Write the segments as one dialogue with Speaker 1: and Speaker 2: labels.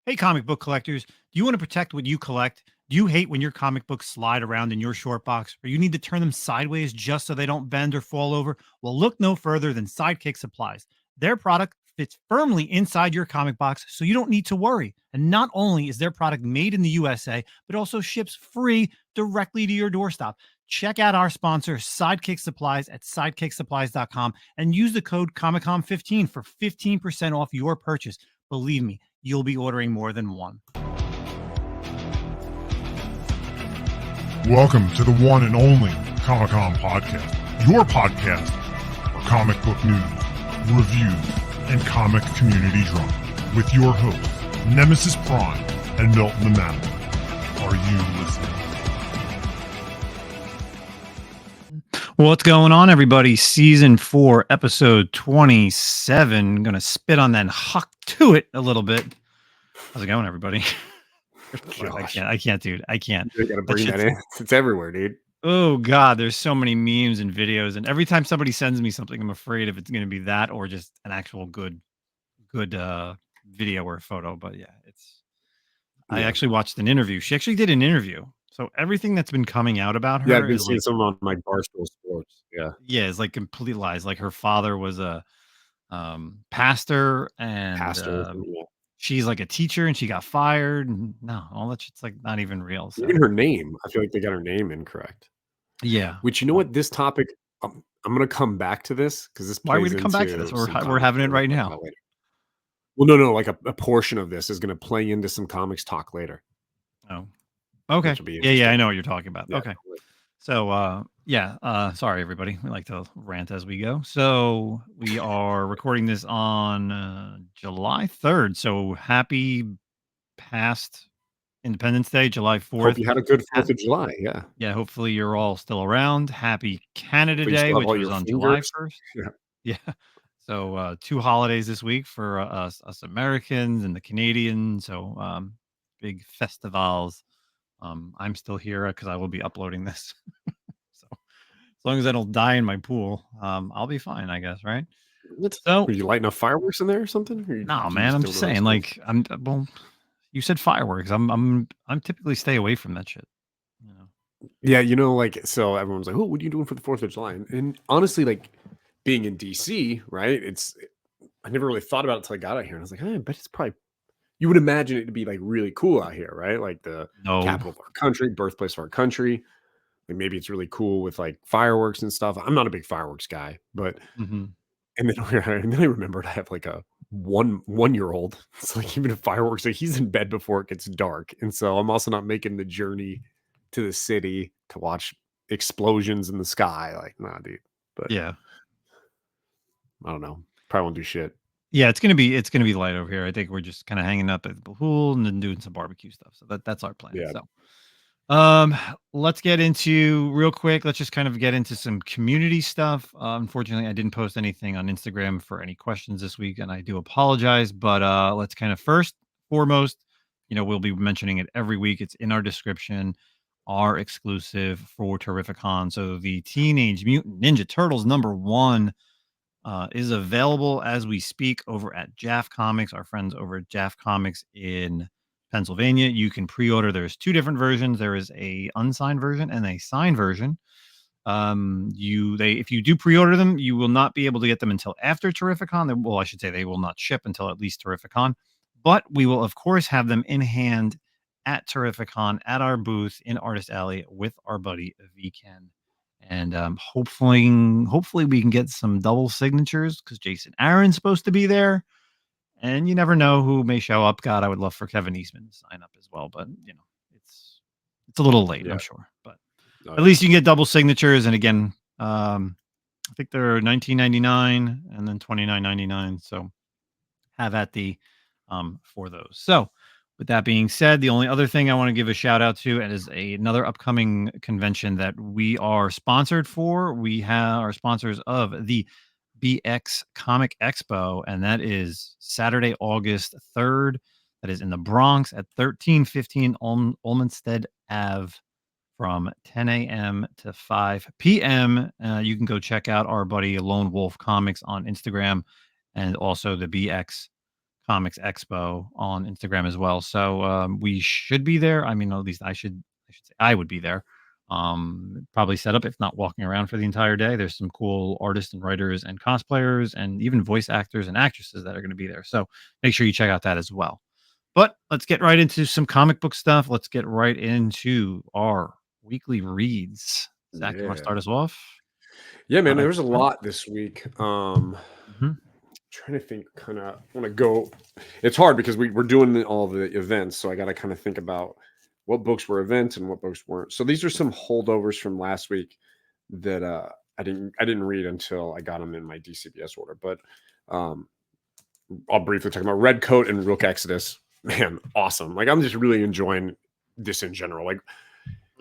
Speaker 1: Hey, comic book collectors, do you want to protect what you collect? Do you hate when your comic books slide around in your short box, or you need to turn them sideways just so they don't bend or fall over? Well, look no further than Sidekick Supplies. Their product fits firmly inside your comic box, so you don't need to worry. And not only is their product made in the USA, but also ships free directly to your doorstep. Check out our sponsor, Sidekick Supplies, at sidekicksupplies.com and use the code ComicCom15 for 15% off your purchase. Believe me, you'll be ordering more than one.
Speaker 2: Welcome to the one and only Comic-Con Podcast, your podcast for comic book news, reviews, and comic community drama, with your hosts, Nemesis Prime and Milton the Manimal. Are you listening?
Speaker 1: What's going on, everybody? Season 4, episode 27. I'm going to spit on that and huck to it a little bit. How's it going, everybody? I can't, dude. I can't.
Speaker 3: You gotta bring that in. It's everywhere, dude.
Speaker 1: Oh, God. There's so many memes and videos. And every time somebody sends me something, I'm afraid if it's going to be that or just an actual good video or photo. But yeah, I actually watched an interview. She actually did an interview. So everything that's been coming out about her,
Speaker 3: yeah, I've been seeing some on my Barstool Sports. Yeah,
Speaker 1: it's like complete lies. Like her father was a pastor, and she's like a teacher, and she got fired. And no, all that shit's like not even real. So.
Speaker 3: Even her name, I feel like they got her name incorrect.
Speaker 1: Yeah.
Speaker 3: Which, you know what, this topic, I'm gonna come back to this because this.
Speaker 1: Why are we gonna come back to this? We're having it right now.
Speaker 3: Well, no, like a portion of this is gonna play into some comics talk later.
Speaker 1: Oh. Okay. Yeah, I know what you're talking about. Yeah, okay. So, sorry, everybody. We like to rant as we go. So we are recording this on July 3rd. So happy past Independence Day, July 4th.
Speaker 3: Hope you had a good 4th of July. Yeah.
Speaker 1: Yeah. Hopefully you're all still around. Happy Canada Day, which was on July 1st. Yeah. So 2 holidays this week for us Americans and the Canadians. So big festivals. I'm still here because I will be uploading this. So as long as I don't die in my pool, I'll be fine, I guess, right?
Speaker 3: So, are you lighting up fireworks in there or something? Or
Speaker 1: no, man. I'm just saying, like, you said fireworks. I'm typically stay away from that shit. You know?
Speaker 3: Yeah, like, so everyone's like, "Oh, what are you doing for the 4th of July?" And honestly, like, being in DC, right? I never really thought about it until I got out here, and I was like, I bet it's probably. You would imagine it to be like really cool out here, right? Like the capital of our country, birthplace of our country. Like maybe it's really cool with like fireworks and stuff. I'm not a big fireworks guy, but and then I remembered I have like a one-year-old. It's like even if fireworks, like he's in bed before it gets dark, and so I'm also not making the journey to the city to watch explosions in the sky. Like, nah, dude. But
Speaker 1: yeah,
Speaker 3: I don't know. Probably won't do shit.
Speaker 1: Yeah, it's gonna be light over here. I think we're just kind of hanging up at the pool and then doing some barbecue stuff. So that's our plan.
Speaker 3: Yeah.
Speaker 1: So, let's get into real quick. Let's just kind of get into some community stuff. Unfortunately, I didn't post anything on Instagram for any questions this week, and I do apologize. But let's kind of foremost, we'll be mentioning it every week. It's in our description. Our exclusive for Terrificon. So the Teenage Mutant Ninja Turtles #1. Is available as we speak over at Jaff Comics, our friends over at Jaff Comics in Pennsylvania. You can pre-order. There's 2 different versions. There is a unsigned version and a signed version. If you do pre-order them, you will not be able to get them until after Terrificon. Well, I should say they will not ship until at least Terrificon, but we will of course have them in hand at Terrificon at our booth in Artist Alley with our buddy VKen. And hopefully we can get some double signatures because Jason Aaron's supposed to be there. And you never know who may show up. God, I would love for Kevin Eastman to sign up as well. But, it's a little late, I'm sure. But at least you can get double signatures. And again, I think they're $19.99 and then $29.99. So have at the for those. So with that being said, the only other thing I want to give a shout out to is another upcoming convention that we are sponsored for. We are sponsors of the BX Comic Expo, and that is Saturday, August 3rd. That is in the Bronx at 1315 Olmsted Ave from 10 a.m. to 5 p.m. You can go check out our buddy Lone Wolf Comics on Instagram and also the BX Comics Expo on Instagram as well. So we should be there. I mean, at least I should say I would be there. Probably set up, if not walking around for the entire day. There's some cool artists and writers and cosplayers and even voice actors and actresses that are going to be there. So make sure you check out that as well. But let's get right into some comic book stuff. Let's get right into our weekly reads. Zach, you want to start us off?
Speaker 3: Yeah, man,
Speaker 1: I'd
Speaker 3: there
Speaker 1: like
Speaker 3: was
Speaker 1: to
Speaker 3: a
Speaker 1: start.
Speaker 3: lot this week.
Speaker 1: Mhm.
Speaker 3: Trying to think, kind of want to go. It's hard because we're doing all the events, so I got to kind of think about what books were events and what books weren't. So these are some holdovers from last week that I didn't read until I got them in my DCBS order. But um, I'll briefly talk about Red Coat and Rook Exodus. Man, awesome! Like I'm just really enjoying this in general. Like,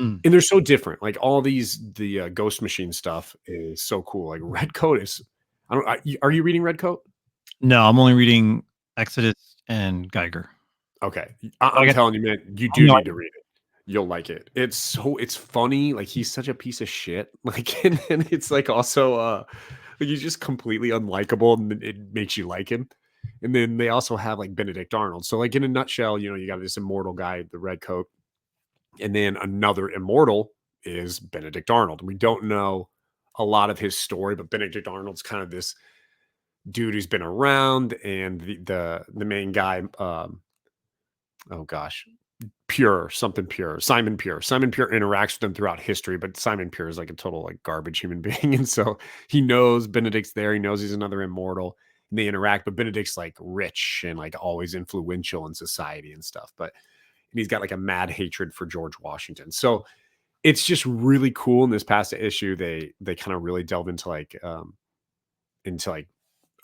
Speaker 1: Mm.
Speaker 3: and they're so different. Like all the Ghost Machine stuff is so cool. Like Red Coat is. Are you reading Red Coat?
Speaker 1: No, I'm only reading Exodus and Geiger.
Speaker 3: Okay.
Speaker 1: I
Speaker 3: I'm
Speaker 1: got.
Speaker 3: telling you, man, you
Speaker 1: Oh,
Speaker 3: do
Speaker 1: no,
Speaker 3: need to read it. You'll like it. It's funny. Like he's such a piece of shit. Like, and then it's like also like he's just completely unlikable and it makes you like him. And then they also have like Benedict Arnold. So, like in a nutshell, you got this immortal guy, the red coat, and then another immortal is Benedict Arnold. We don't know a lot of his story, but Benedict Arnold's kind of this dude who's been around, and the main guy, oh gosh, Simon Pure interacts with them throughout history, but Simon Pure is like a total like garbage human being. And so he knows Benedict's there. He knows he's another immortal, and they interact, but Benedict's like rich and like always influential in society and stuff. And he's got like a mad hatred for George Washington. So it's just really cool. In this past issue, they kind of really delve into like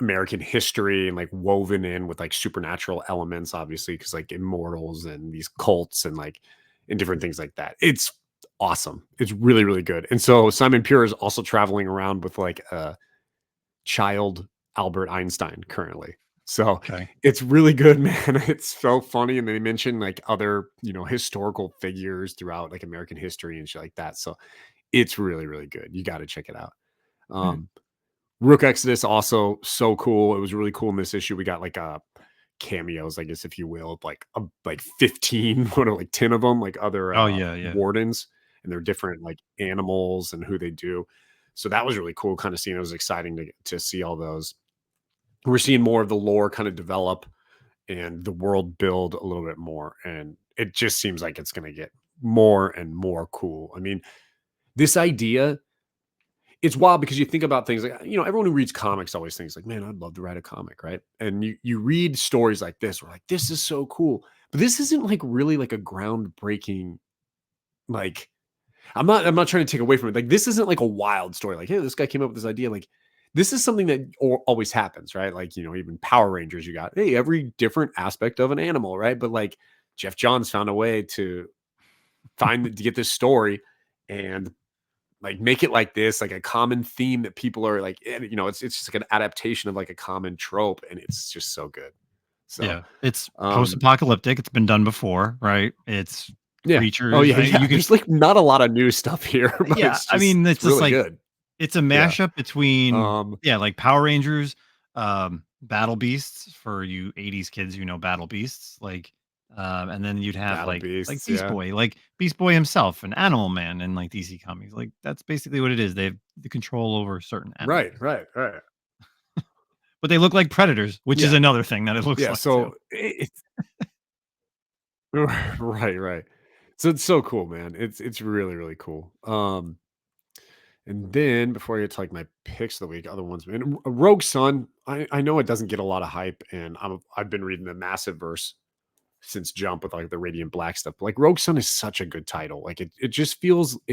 Speaker 3: American history and like woven in with like supernatural elements, obviously, because like immortals and these cults and like and different things like that. It's awesome. It's really, really good. And so Simon Pure is also traveling around with like a child Albert Einstein currently. So
Speaker 1: Okay.
Speaker 3: it's really good, man. It's so funny. And they mention like other, historical figures throughout like American history and shit like that. So it's really, really good. You got to check it out.
Speaker 1: Mm.
Speaker 3: Um, Rook Exodus also so cool. It was really cool in this issue. We got like cameos, I guess, if you will, of like 15, what are like 10 of them, like other
Speaker 1: Oh yeah, yeah.
Speaker 3: wardens, and they're different like animals and who they do. So that was really cool, kind of seeing. It was exciting to see all those. We're seeing more of the lore kind of develop and the world build a little bit more, and it just seems like it's going to get more and more cool. I mean, this idea, it's wild because you think about things like, everyone who reads comics always thinks like, man, I'd love to write a comic, right? And you read stories like this, we're like, this is so cool. But this isn't like really like a groundbreaking, like, I'm not trying to take away from it. Like, this isn't like a wild story. Like, hey, this guy came up with this idea. Like, this is something that always happens, right? Like, even Power Rangers, you got, hey, every different aspect of an animal, right? But like Jeff Johns found a way to to get this story and like make it like this, like a common theme that people are like, it's just like an adaptation of like a common trope, and it's just so good. So
Speaker 1: Yeah, it's
Speaker 3: um
Speaker 1: post-apocalyptic. It's been done before, right? It's
Speaker 3: yeah. Oh
Speaker 1: creatures,
Speaker 3: yeah,
Speaker 1: right?
Speaker 3: yeah.
Speaker 1: You can,
Speaker 3: There's like not a lot of new stuff here, but
Speaker 1: yeah. I mean, it's
Speaker 3: it's
Speaker 1: just
Speaker 3: really
Speaker 1: like
Speaker 3: good.
Speaker 1: it's a
Speaker 3: Yeah.
Speaker 1: mashup between,
Speaker 3: Um
Speaker 1: yeah, like Power Rangers, Battle Beasts for you '80s kids who know Battle Beasts, like, and then you'd have
Speaker 3: Battle
Speaker 1: like
Speaker 3: Beasts, yeah.
Speaker 1: Beast Boy himself, and Animal Man, and like DC Comics. Like that's basically what it is. They have the control over certain animals,
Speaker 3: Right, right, right.
Speaker 1: but they look like predators, which is
Speaker 3: Yeah.
Speaker 1: another thing that it looks
Speaker 3: Yeah.
Speaker 1: like too.
Speaker 3: So it's right, right. So it's so cool, man. It's really, really cool. And then before I get to like my picks of the week, other ones, man, Rogue Sun. I know it doesn't get a lot of hype, and I've been reading the Massive Verse since Jump with like the Radiant Black stuff. But like Rogue Sun is such a good title. Like it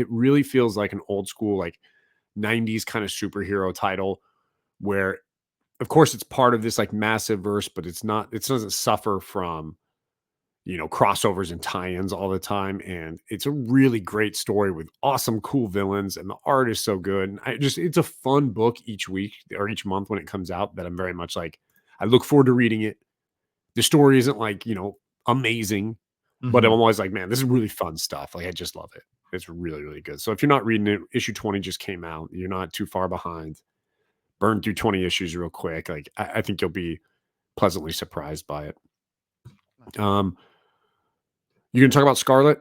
Speaker 3: really feels like an old school like 90s kind of superhero title where of course it's part of this like massive verse, but it doesn't suffer from crossovers and tie-ins all the time, and it's a really great story with awesome cool villains, and the art is so good. And it's a fun book each week or each month when it comes out that I'm very much like, I look forward to reading it. The story isn't like amazing, but I'm
Speaker 1: Mhm.
Speaker 3: always like, man, this is really fun stuff. Like, I just love it. It's really, really good. So if you're not reading it, issue 20 just came out, you're not too far behind. Burn through 20 issues real quick. Like, I think you'll be pleasantly surprised by it. You gonna talk about Scarlet?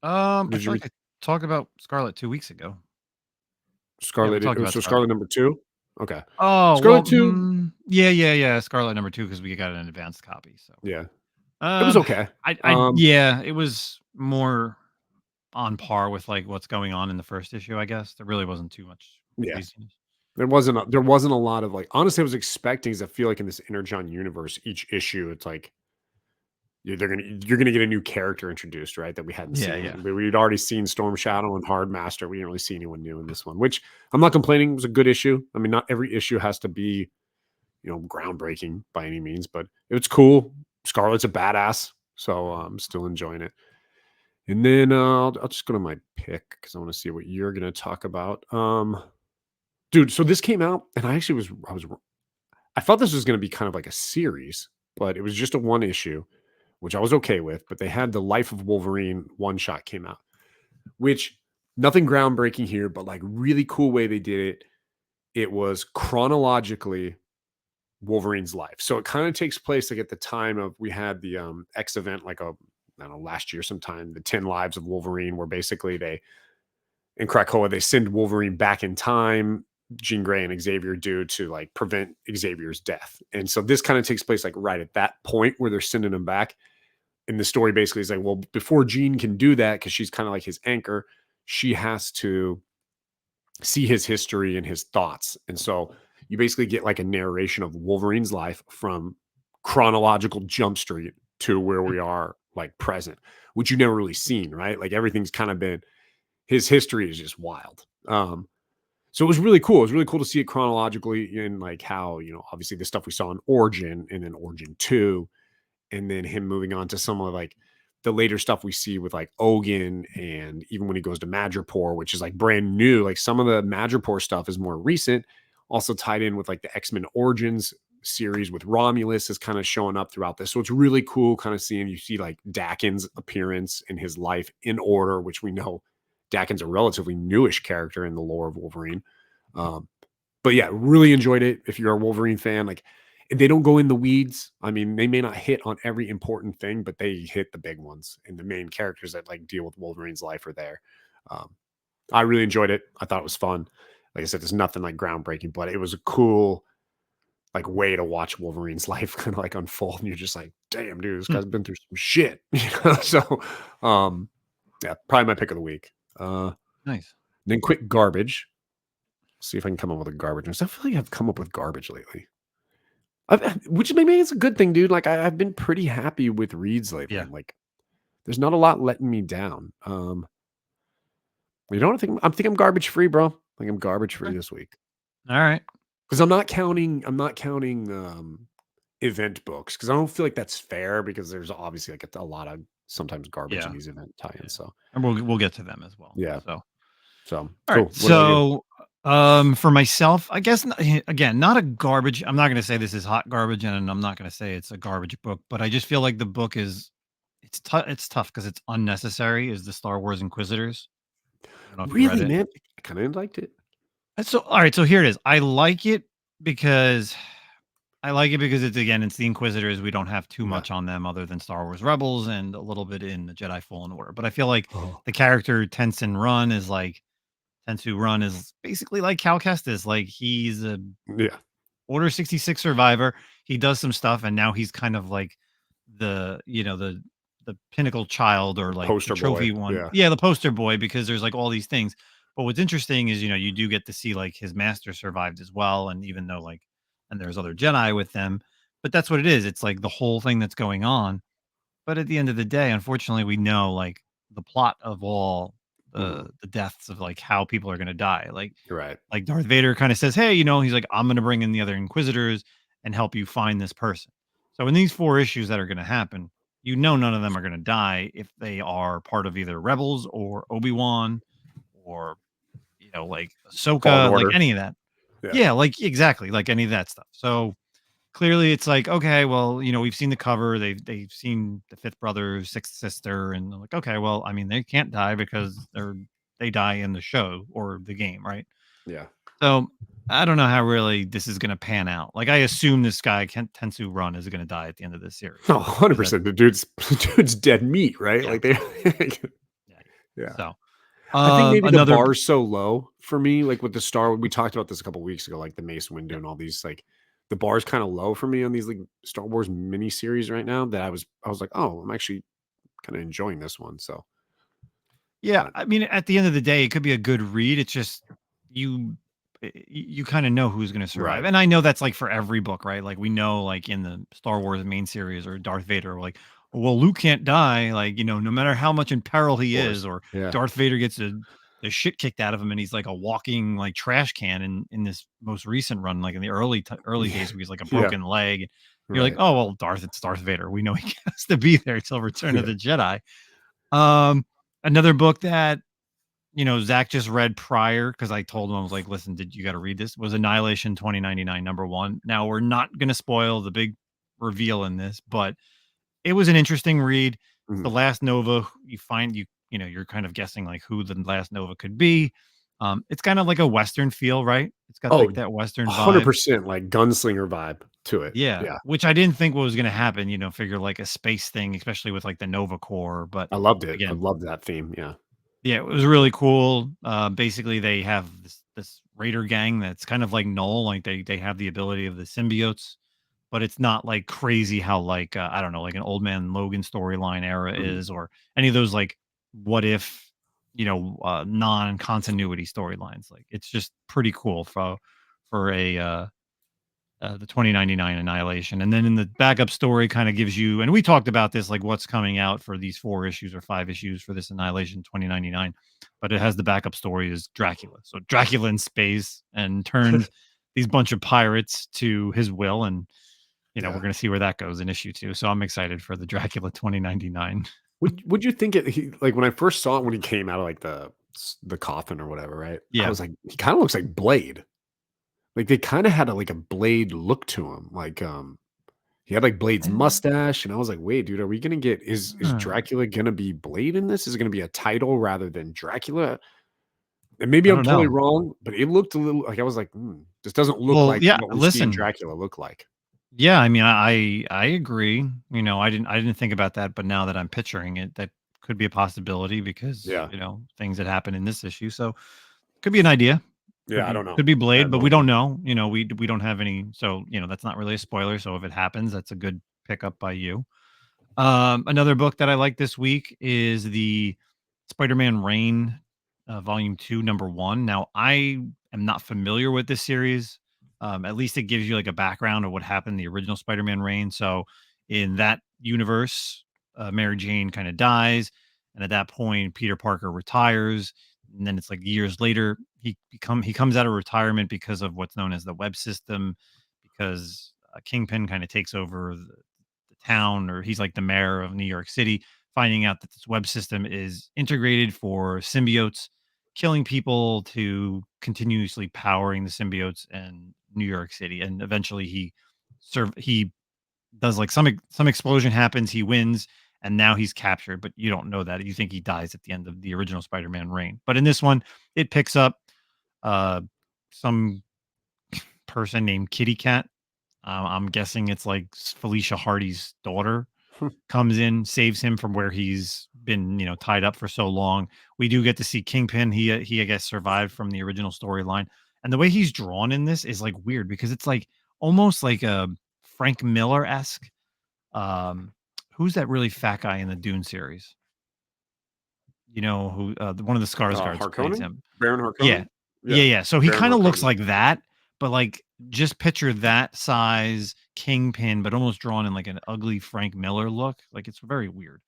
Speaker 1: I
Speaker 3: Did
Speaker 1: feel
Speaker 3: you
Speaker 1: like I talked about Scarlet 2 weeks ago. Yeah, we
Speaker 3: Scarlet?
Speaker 1: talked about
Speaker 3: So
Speaker 1: Scarlet.
Speaker 3: Scarlet number 2. Okay,
Speaker 1: Oh, well,
Speaker 3: Scarlet 2.
Speaker 1: yeah, Scarlet number 2 because we got an advanced copy. So,
Speaker 3: Yeah, it was
Speaker 1: um,
Speaker 3: okay.
Speaker 1: yeah, it was more on par with like what's going on in the first issue. I guess there really wasn't too much
Speaker 3: Yeah,
Speaker 1: craziness.
Speaker 3: there wasn't a lot of like. Honestly, I was expecting. Is I feel like in this Energon universe, each issue, it's like you're gonna get a new character introduced, right? That we hadn't
Speaker 1: Yeah,
Speaker 3: seen.
Speaker 1: yeah,
Speaker 3: We'd already seen Storm Shadow and Hard Master. We didn't really see anyone new in this one, which I'm not complaining. It was a good issue. I mean, not every issue has to be groundbreaking by any means, but it's cool. Scarlet's a badass, so I'm still enjoying it. And then I'll just go to my pick because I want to see what you're gonna talk about. Dude, so this came out, and I thought this was gonna be kind of like a series, but it was just a one issue, which I was okay with. But they had the Life of Wolverine one shot came out, which nothing groundbreaking here, but like really cool way they did it. It was chronologically Wolverine's life. So it kind of takes place like at the time of we had the X event, like I don't know, last year sometime, the 10 lives of Wolverine, where basically they in Krakoa, they send Wolverine back in time, Jean Grey and Xavier do to like prevent Xavier's death. And so this kind of takes place like right at that point where they're sending him back. And the story basically is like, well, before Jean can do that, because she's kind of like his anchor, she has to see his history and his thoughts. And so you basically get like a narration of Wolverine's life from chronological jump street to where we are like present, which you never really seen, right? Like everything's kind of been his history is just wild. So it was really cool. It was really cool to see it chronologically in like how, obviously the stuff we saw in Origin and then Origin 2, and then him moving on to some of like the later stuff we see with like Ogun, and even when he goes to Madripoor, which is like brand new. Like some of the Madripoor stuff is more recent, also tied in with like the X-Men Origins series with Romulus is kind of showing up throughout this. So it's really cool kind of seeing you see like Dakin's appearance in his life in order, which we know Dakin's a relatively newish character in the lore of Wolverine. Um, but yeah, really enjoyed it. If you're a Wolverine fan, like they don't go in the weeds. I mean, they may not hit on every important thing, but they hit the big ones. And the main characters that like deal with Wolverine's life are there. Um, I really enjoyed it. I thought it was fun. Like I said, there's nothing like groundbreaking, but it was a cool like way to watch Wolverine's life kind of like unfold. And you're just like, damn, dude, this
Speaker 1: Hmm,
Speaker 3: guy's been through some shit. So yeah, probably my pick of the week.
Speaker 1: nice.
Speaker 3: Then quick garbage. See if I can come up with a garbage. I feel like I've come up with garbage lately. Which maybe it's a good thing, dude. Like I've been pretty happy with reads lately.
Speaker 1: Yeah.
Speaker 3: I'm like, there's not a lot letting me down. You don't think I'm garbage free, bro. Like I'm garbage free
Speaker 1: Okay.
Speaker 3: this week
Speaker 1: All right.
Speaker 3: because I'm not counting event books because I don't feel like that's fair because there's obviously like a lot of sometimes garbage in
Speaker 1: Yeah.
Speaker 3: these event
Speaker 1: Yeah.
Speaker 3: tie-ins. So
Speaker 1: And we'll get to them as well.
Speaker 3: yeah,
Speaker 1: So,
Speaker 3: so
Speaker 1: all right.
Speaker 3: cool. What about you?
Speaker 1: So, for myself, I guess again, not a garbage. I'm not going to say this is hot garbage, and I'm not going to say it's a garbage book, but I just feel like the book is it's tough because it's unnecessary. Is the Star Wars Inquisitors? I don't know if you read
Speaker 3: Really,
Speaker 1: it.
Speaker 3: man? I kind of liked it.
Speaker 1: So, all right. So here it is. Because I like it because it's the Inquisitors. We don't have too
Speaker 3: Yeah.
Speaker 1: much on them other than Star Wars Rebels and a little bit in the Jedi Fallen Order. But I feel like
Speaker 3: Oh,
Speaker 1: the character Tensu Run is basically like Cal Kestis. Like he's a
Speaker 3: yeah.
Speaker 1: Order 66 survivor. He does some stuff, and now he's kind of like the pinnacle child or like the
Speaker 3: Poster boy.
Speaker 1: trophy one.
Speaker 3: Yeah.
Speaker 1: Yeah, the poster boy, because there's like all these things. But what's interesting is, you do get to see like his master survived as well. And even though and there's other Jedi with them, but that's what it is. It's like the whole thing that's going on. But at the end of the day, unfortunately, we know like the plot of all
Speaker 3: Mhm.
Speaker 1: the deaths of like how people are gonna die.
Speaker 3: Right.
Speaker 1: Like Darth Vader kind of says, "Hey, he's like, I'm gonna bring in the other Inquisitors and help you find this person." So in these four issues that are gonna happen, none of them are gonna die if they are part of either Rebels or Obi-Wan or like
Speaker 3: Fallen
Speaker 1: Ahsoka, like
Speaker 3: Order.
Speaker 1: any of that.
Speaker 3: Yeah.
Speaker 1: Yeah, like exactly, like any of that stuff. So clearly it's like, okay, well, we've seen the cover, they've seen the fifth brother, sixth sister, and they're like, okay, well, I mean, they can't die because they die in the show or the game, right?
Speaker 3: Yeah.
Speaker 1: So I don't know how really this is going to pan out. Like, I assume this guy, Tensu Run, is going to die at the end of this series.
Speaker 3: Oh,
Speaker 1: Because that's,
Speaker 3: 100%. The dude's dead meat, right?
Speaker 1: yeah,
Speaker 3: Like they
Speaker 1: yeah.
Speaker 3: yeah.
Speaker 1: So,
Speaker 3: I think maybe the
Speaker 1: another,
Speaker 3: bar's so low for me, like with the Star we talked about this a couple weeks ago, like the Mace Windu
Speaker 1: yeah,
Speaker 3: and all these, like the bar's kind of low for me on these like Star Wars miniseries right now that I was like, oh, I'm actually kind of enjoying this one. So,
Speaker 1: yeah.
Speaker 3: but
Speaker 1: I mean, at the end of the day, it could be a good read. It's just you, you kind of know who's going to survive.
Speaker 3: right,
Speaker 1: And I know that's like for every book, right? Like, we know, like in the Star Wars main series or Darth Vader, like, well, Luke can't die. Like, no matter how much in peril
Speaker 3: of
Speaker 1: he is,
Speaker 3: course.
Speaker 1: or
Speaker 3: Yeah.
Speaker 1: Darth Vader gets the shit kicked out of him and he's like a walking like trash can in this most recent run, like in the early days where he's like a
Speaker 3: Yeah.
Speaker 1: broken leg. You're like,
Speaker 3: Right.
Speaker 1: oh well, it's Darth Vader. We know he has to be there till Return of
Speaker 3: Yeah.
Speaker 1: the Jedi. Um, Another book that Zach just read prior, because I told him, I was like, listen, you got to read this, was Annihilation 2099 #1. Now, we're not going to spoil the big reveal in this, but it was an interesting read. It's the
Speaker 3: Mhm.
Speaker 1: last Nova. You find you're kind of guessing like who the last Nova could be. It's kind of like a Western feel, right? It's got
Speaker 3: Oh,
Speaker 1: like that Western vibe.
Speaker 3: 100% like gunslinger vibe to it.
Speaker 1: Yeah,
Speaker 3: Yeah.
Speaker 1: which I didn't think was going to happen. Figure like a space thing, especially with like the Nova Corps. But
Speaker 3: I loved it. I
Speaker 1: again,
Speaker 3: loved that theme. Yeah.
Speaker 1: yeah, it was really cool. Basically, they have this raider gang that's kind of like Null, like they have the ability of the symbiotes, but it's not like crazy how like I don't know, like an Old Man Logan storyline era
Speaker 3: Mhm.
Speaker 1: is, or any of those like what if non-continuity storylines. Like, it's just pretty cool for a the 2099 Annihilation. And then in the backup story kind of gives you, and we talked about this, like what's coming out for these 4 issues or 5 issues for this Annihilation 2099, but it has the backup story is Dracula. So Dracula in space and turns these bunch of pirates to his will. And, we're
Speaker 3: Yeah.
Speaker 1: going to see where that goes in issue 2. So I'm excited for the Dracula 2099.
Speaker 3: Would you think it like, when I first saw it when he came out of, like, the coffin or whatever, right? I
Speaker 1: Yeah.
Speaker 3: was like, "He kinda looks like Blade." Like, they kinda had like, a Blade look to him, like, he had, like, Blade's mustache, and I was like, "Wait, dude, are we gonna get is
Speaker 1: Ah,
Speaker 3: Dracula gonna be Blade in this? Is it gonna be a title rather than Dracula?" And maybe
Speaker 1: I
Speaker 3: I'm
Speaker 1: don't
Speaker 3: totally
Speaker 1: know.
Speaker 3: wrong, but it looked a little like I was like, "Hmm, this doesn't look
Speaker 1: Well,
Speaker 3: like
Speaker 1: yeah,
Speaker 3: what we see in
Speaker 1: listen.
Speaker 3: Dracula look like."
Speaker 1: Yeah, I mean, I agree. I didn't think about that, but now that I'm picturing it, that could be a possibility because,
Speaker 3: Yeah.
Speaker 1: things that happen in this issue. So could be an idea. Could
Speaker 3: Yeah, I
Speaker 1: be
Speaker 3: don't know.
Speaker 1: could be
Speaker 3: I
Speaker 1: Blade,
Speaker 3: have
Speaker 1: but
Speaker 3: no
Speaker 1: we don't
Speaker 3: idea.
Speaker 1: know. We don't have any, so that's not really a spoiler. So if it happens, that's a good pickup by you. Another book that I like this week is the Spider-Man Reign, Volume 2, #1. Now, I am not familiar with this series. At least it gives you like a background of what happened in the original Spider-Man Reign. So, in that universe, Mary Jane kind of dies, and at that point, Peter Parker retires. And then it's like years later, he comes out of retirement because of what's known as the web system, because Kingpin kind of takes over the town, or he's like the mayor of New York City, finding out that this web system is integrated for symbiotes, killing people to continuously powering the symbiotes in New York City. And eventually he does like some explosion happens, he wins, and now he's captured, but you don't know that. You think he dies at the end of the original Spider-Man reign. But in this one, it picks up uh some person named Kitty Cat. I'm guessing it's like Felicia Hardy's daughter, comes in, saves him from where he's been, tied up for so long. We do get to see Kingpin. He I guess survived from the original storyline, and the way he's drawn in this is like weird because it's like almost like a Frank Miller esque. Um, who's that really fat guy in the Dune series? Who one of the Skarsgårds plays
Speaker 3: Harkonnen?
Speaker 1: him.
Speaker 3: Baron
Speaker 1: Yeah.
Speaker 3: Harkonnen?
Speaker 1: Yeah,
Speaker 3: Yeah.
Speaker 1: yeah. So he
Speaker 3: Baron
Speaker 1: kinda looks
Speaker 3: Harkonnen.
Speaker 1: like that, but, like, just picture that size Kingpin, but almost drawn in, like, an ugly Frank Miller look. Like, it's very weird.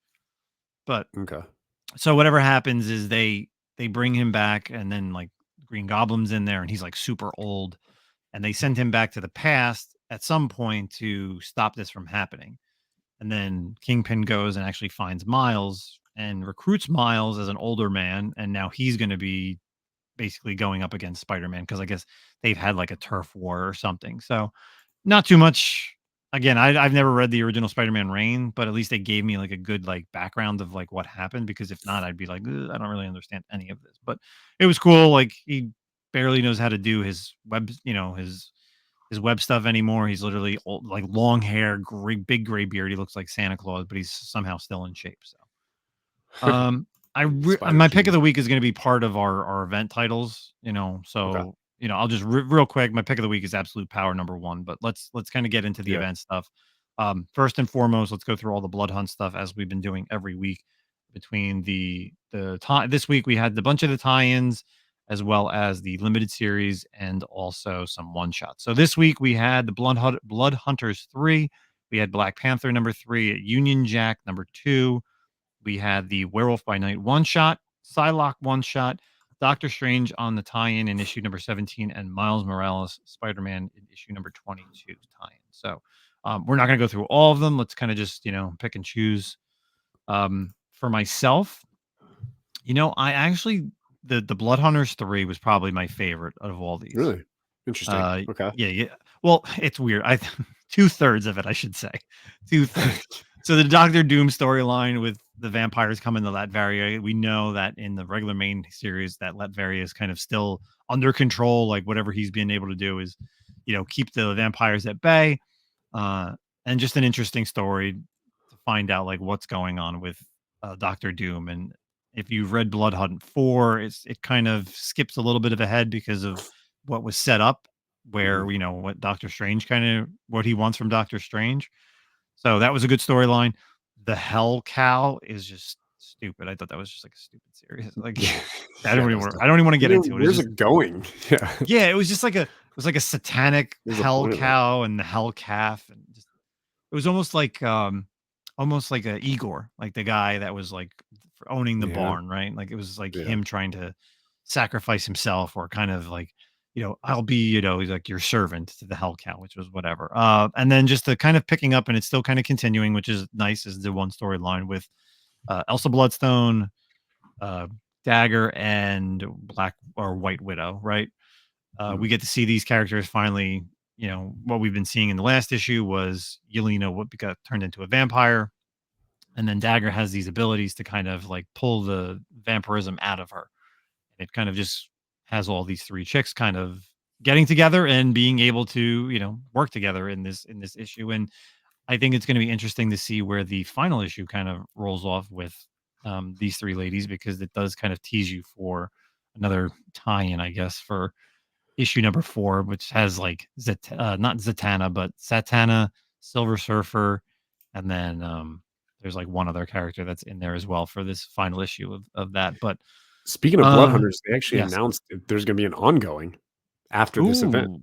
Speaker 1: But
Speaker 3: Okay.
Speaker 1: so whatever happens is they bring him back, and then, like, Green Goblin's in there, and he's, like, super old, and they send him back to the past at some point to stop this from happening. And then Kingpin goes and actually finds Miles and recruits Miles as an older man, and now he's gonna be basically going up against Spider-Man because I guess they've had like a turf war or something. So not too much. Again, I've never read the original Spider-Man Reign, but at least they gave me like a good like background of like what happened. Because if not, I'd be like, "Ugh, I don't really understand any of this." But it was cool. Like barely knows how to do his web, his web stuff anymore. He's literally old, like long hair, big gray beard. He looks like Santa Claus, but he's somehow still in shape. So,
Speaker 3: Spider
Speaker 1: my pick of
Speaker 3: Gene.
Speaker 1: the week is going to be part of our event titles.
Speaker 3: Okay.
Speaker 1: So I'll just real quick. My pick of the week is Absolute Power #1, but let's kind of get into the
Speaker 3: Yeah.
Speaker 1: event stuff. First and foremost, let's go through all the blood hunt stuff as we've been doing every week. Between this week we had the bunch of the tie-ins as well as the limited series and also some one shots. So this week we had the Blood Hunters 3. We had Black Panther #3, Union Jack #2. We had the Werewolf by Night one shot, Psylocke one shot, Doctor Strange on the tie-in in issue #17, and Miles Morales Spider-Man in issue #22 tie-in. So we're not going to go through all of them. Let's kind of just pick and choose. For myself, I actually the Blood Hunters 3 was probably my favorite out of all these.
Speaker 3: Really interesting. Okay.
Speaker 1: Yeah. Well, it's weird. I 2/3 of it, I should say. 2/3. So the Doctor Doom storyline with the vampires coming to Latveria, we know that in the regular main series that Latveria is kind of still under control. Like whatever he's been able to do is, keep the vampires at bay. And just an interesting story to find out like what's going on with Doctor Doom. And if you've read Blood Hunt 4, it kind of skips a little bit of ahead because of what was set up,
Speaker 3: Mhm.
Speaker 1: where what Doctor Strange what he wants from Doctor Strange. So that was a good storyline. The Hell Cow is just stupid. I thought that was just like a stupid series. Like
Speaker 3: Yeah, that was
Speaker 1: I don't even want to get into it. It's
Speaker 3: where's
Speaker 1: just
Speaker 3: it going? Yeah.
Speaker 1: yeah, it was just like a satanic
Speaker 3: What was the
Speaker 1: hell
Speaker 3: point of that?
Speaker 1: cow and the hell calf, and just it was almost like a Igor, like the guy that was like owning the
Speaker 3: Yeah.
Speaker 1: barn, right? Like it was like
Speaker 3: Yeah.
Speaker 1: him trying to sacrifice himself, or kind of like, I'll be, he's like your servant to the hell cow, which was whatever. And then just the kind of picking up, and it's still kind of continuing, which is nice, is the one storyline with Elsa Bloodstone, uh, Dagger, and Black or White Widow, right? We
Speaker 3: Mhm.
Speaker 1: get to see these characters finally. What we've been seeing in the last issue was Yelena, what got turned into a vampire, and then Dagger has these abilities to kind of like pull the vampirism out of her. It kind of just has all these three chicks kind of getting together and being able to, work together in this issue. And I think it's going to be interesting to see where the final issue kind of rolls off with these three ladies, because it does kind of tease you for another tie-in, I guess, for issue #4, which has like not Zatanna, but Satana, Silver Surfer, and then there's like one other character that's in there as well for this final issue of that. But
Speaker 3: Speaking of Blood
Speaker 1: uh
Speaker 3: Hunters, they actually
Speaker 1: yes.
Speaker 3: announced that there's gonna be an ongoing after this event,
Speaker 1: Ooh,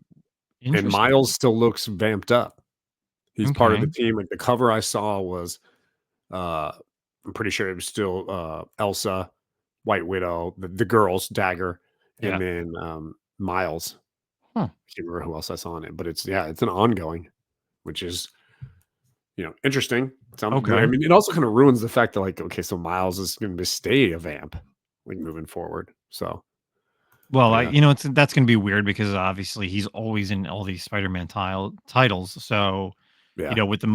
Speaker 3: and
Speaker 1: interesting.
Speaker 3: Miles still looks vamped up. He's part of
Speaker 1: Okay.
Speaker 3: the team. Like, the cover I saw was, uh, I'm pretty sure it was still, Elsa, White Widow, the girls, Dagger, and
Speaker 1: Yeah.
Speaker 3: then, Miles.
Speaker 1: Huh.
Speaker 3: I can't remember who else I saw on it, but it's an ongoing, which is, interesting. I
Speaker 1: Okay.
Speaker 3: mean, it also kind of ruins the fact that, like, okay, so Miles is going to stay a vamp, like, moving forward. So,
Speaker 1: Well,
Speaker 3: yeah,
Speaker 1: that's going to be weird because obviously he's always in all these Spider-Man titles. So,
Speaker 3: yeah,
Speaker 1: with the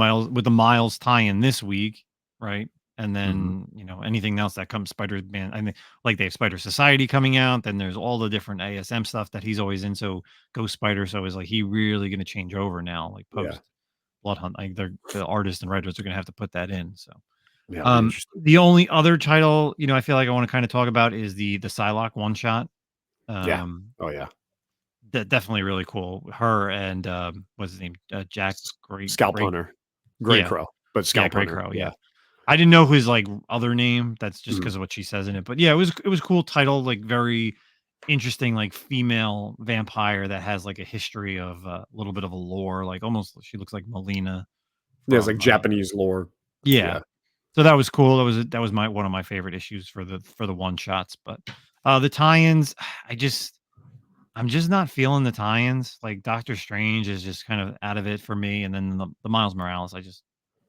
Speaker 1: Miles tie-in this week, right? And
Speaker 3: hmm
Speaker 1: then, anything else that comes Spider-Man, I mean, like they have Spider Society coming out, then there's all the different ASM stuff that he's always in. So Ghost Spider. So is like he really going to change over now, like
Speaker 3: yeah,
Speaker 1: post Blood Hunt? Like the artists and writers are going to have to put that in. So
Speaker 3: yeah. It'll be interesting.
Speaker 1: the only other title, I feel like I want to kind of talk about is the Psylocke one shot.
Speaker 3: Yeah.
Speaker 1: Um,
Speaker 3: Oh yeah.
Speaker 1: definitely really cool. Her and what's his name? Jack
Speaker 3: Scalp
Speaker 1: Great.
Speaker 3: Hunter, Gray
Speaker 1: Yeah,
Speaker 3: Crow, but
Speaker 1: yeah,
Speaker 3: Scalp
Speaker 1: Grey
Speaker 3: Hunter.
Speaker 1: Crow.
Speaker 3: Yeah.
Speaker 1: Yeah, I didn't know his like other name. That's just
Speaker 3: Mhm.
Speaker 1: because of what she says in it. But yeah, it was cool title. Like very interesting, like female vampire that has like a history of a little bit of a lore. Like almost she looks like Melina
Speaker 3: Yeah, it's like
Speaker 1: from
Speaker 3: Japanese lore.
Speaker 1: yeah.
Speaker 3: Yeah.
Speaker 1: So that was cool. That was my one of my favorite issues for the one shots. But the tie-ins, I'm just not feeling the tie-ins. Like Doctor Strange is just kind of out of it for me, and then the Miles Morales,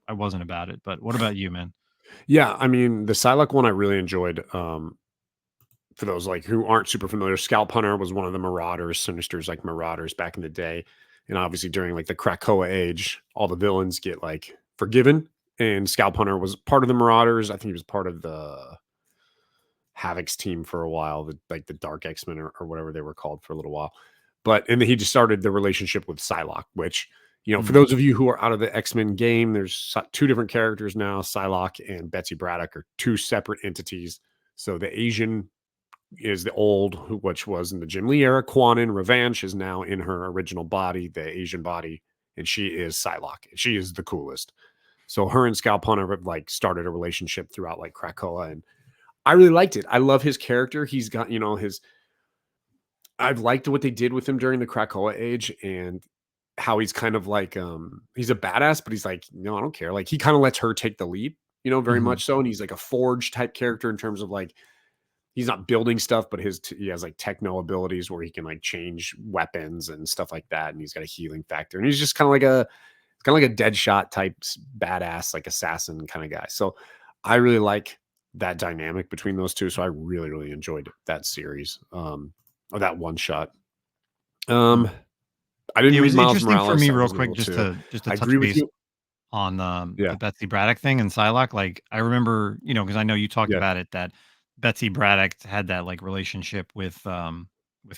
Speaker 1: I wasn't about it. But what about you, man?
Speaker 3: Yeah, I mean, the Psylocke one I really enjoyed. For those like who aren't super familiar, Scalp Hunter was one of the Marauders, Sinister's like Marauders back in the day. And obviously during like the Krakoa age, all the villains get like forgiven. And Scalp Hunter was part of the Marauders. I think he was part of the Havoc's team for a while, like the Dark X-Men or whatever they were called for a little while. But and then he just started the relationship with Psylocke, which, you know, for those of you who are out of the X-Men game, there's two different characters now. Psylocke and Betsy Braddock are two separate entities. So the Asian is the old, which was in the Jim Lee era. Kwannon Revanche is now in her original body, the Asian body, and she is Psylocke. And she is the coolest. So her and Scalp Hunter have like started a relationship throughout like Krakoa, and I really liked it. I love his character. He's got, you know, I've liked what they did with him during the Krakoa age, and how he's kind of like he's a badass, but he's like, no, I don't care. Like he kind of lets her take the lead, you know, very much so. And he's like a Forge type character in terms of like he's not building stuff, but he has like techno abilities where he can like change weapons and stuff like that. And he's got a healing factor. And he's just kind of like a Deadshot type badass, like assassin kind of guy. So I really like that dynamic between those two. So I really, really enjoyed that series. Or that one shot. I didn't
Speaker 1: It
Speaker 3: read
Speaker 1: was
Speaker 3: Miles
Speaker 1: interesting for
Speaker 3: Morales.
Speaker 1: me
Speaker 3: So I
Speaker 1: real
Speaker 3: wasn't
Speaker 1: quick
Speaker 3: able to.
Speaker 1: just to
Speaker 3: I
Speaker 1: touch
Speaker 3: agree with
Speaker 1: base
Speaker 3: you.
Speaker 1: on
Speaker 3: Yeah.
Speaker 1: the Betsy Braddock thing and Psylocke. Like I remember, you know, because I know you talked
Speaker 3: Yeah.
Speaker 1: about it, that Betsy Braddock had that like relationship with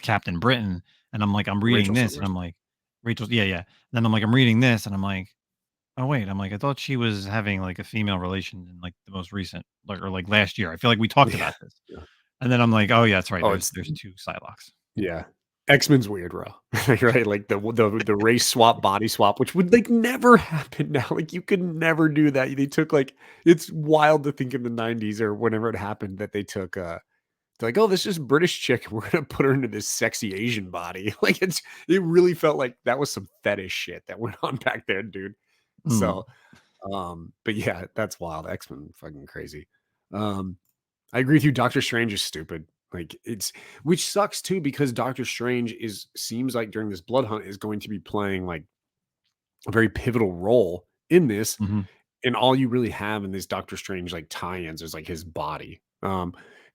Speaker 1: Captain Britain, and I'm like, I'm reading
Speaker 3: Rachel
Speaker 1: this, and
Speaker 3: Summers.
Speaker 1: I'm like, Rachel, yeah, yeah. Then I'm like, I'm reading this, and I'm like, oh wait, I'm like, I thought she was having like a female relation in like the most recent, like or like last year. I feel like we talked
Speaker 3: Yeah.
Speaker 1: about this,
Speaker 3: Yeah.
Speaker 1: and then I'm like, oh yeah, that's right.
Speaker 3: Oh, it's
Speaker 1: There's two Psylocks.
Speaker 3: yeah. X-Men's weird, bro. Right? Like the race swap, body swap, which would like never happen now. Like you could never do that. They took like it's wild to think in the 90s or whenever it happened that they took they're like, oh, this is British chick. We're gonna put her into this sexy Asian body. Like it really felt like that was some fetish shit that went on back there, dude.
Speaker 1: Mm.
Speaker 3: So but yeah, that's wild. X-Men fucking crazy. I agree with you. Doctor Strange is stupid. Like it's which sucks too, because Doctor Strange seems like during this blood hunt is going to be playing like a very pivotal role in this.
Speaker 1: Hmm.
Speaker 3: And all you really have in this Doctor Strange like tie-ins is like his body.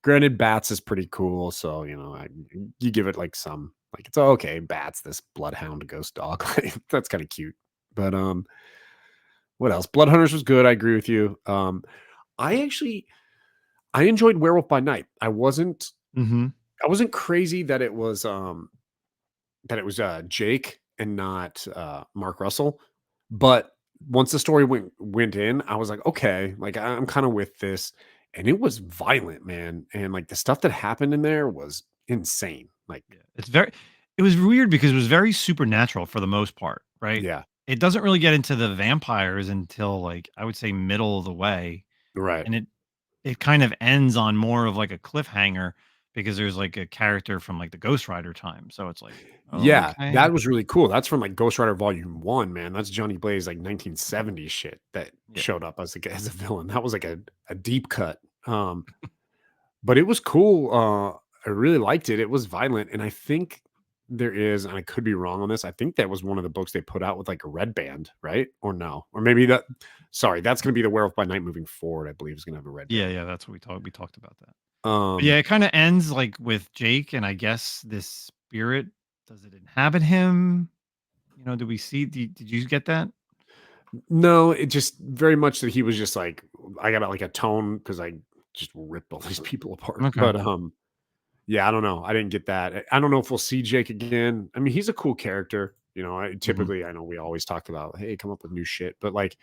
Speaker 3: Granted, Bats is pretty cool, so you know, you give it like some like it's okay. Bats, this bloodhound ghost dog, like, that's kind of cute. But what else? Blood Hunters was good. I agree with you. I actually I enjoyed Werewolf by Night.
Speaker 1: Hmm.
Speaker 3: I wasn't crazy that it was Jake and not Mark Russell, but once the story went in, I was like, okay, like I'm kind of with this, and it was violent, man, and like the stuff that happened in there was insane. Like,
Speaker 1: Yeah, it was weird because it was very supernatural for the most part, right?
Speaker 3: yeah,
Speaker 1: It doesn't really get into the vampires until like I would say middle of the way,
Speaker 3: right.
Speaker 1: and it kind of ends on more of like a cliffhanger because there's like a character from like the Ghost Rider time. So it's like,
Speaker 3: Yeah,
Speaker 1: okay.
Speaker 3: that was really cool. That's from like Ghost Rider Volume 1, man. That's Johnny Blaze like 1970s shit that
Speaker 1: Yeah.
Speaker 3: showed up as a villain. That was like a deep cut. But it was cool. I really liked it. It was violent, and I think there is, and I could be wrong on this. I think that was one of the books they put out with like a red band, right? Or no, or maybe that. Sorry, that's going to be the Werewolf by Night moving forward. I believe is going to have a red
Speaker 1: Yeah,
Speaker 3: band.
Speaker 1: yeah, that's what we talked about that. But yeah,
Speaker 3: Um,
Speaker 1: it kind of ends like with Jake, and I guess this spirit, does it inhabit him? You know, do we see did you get that?
Speaker 3: no, it just very much that he was just like I got like a tone because I just ripped all these people apart.
Speaker 1: Okay.
Speaker 3: But yeah, I don't know. I didn't get that. I don't know if we'll see Jake again. I mean, he's a cool character. You know,
Speaker 1: Mhm.
Speaker 3: typically I know we always talk about, hey, come up with new shit, but like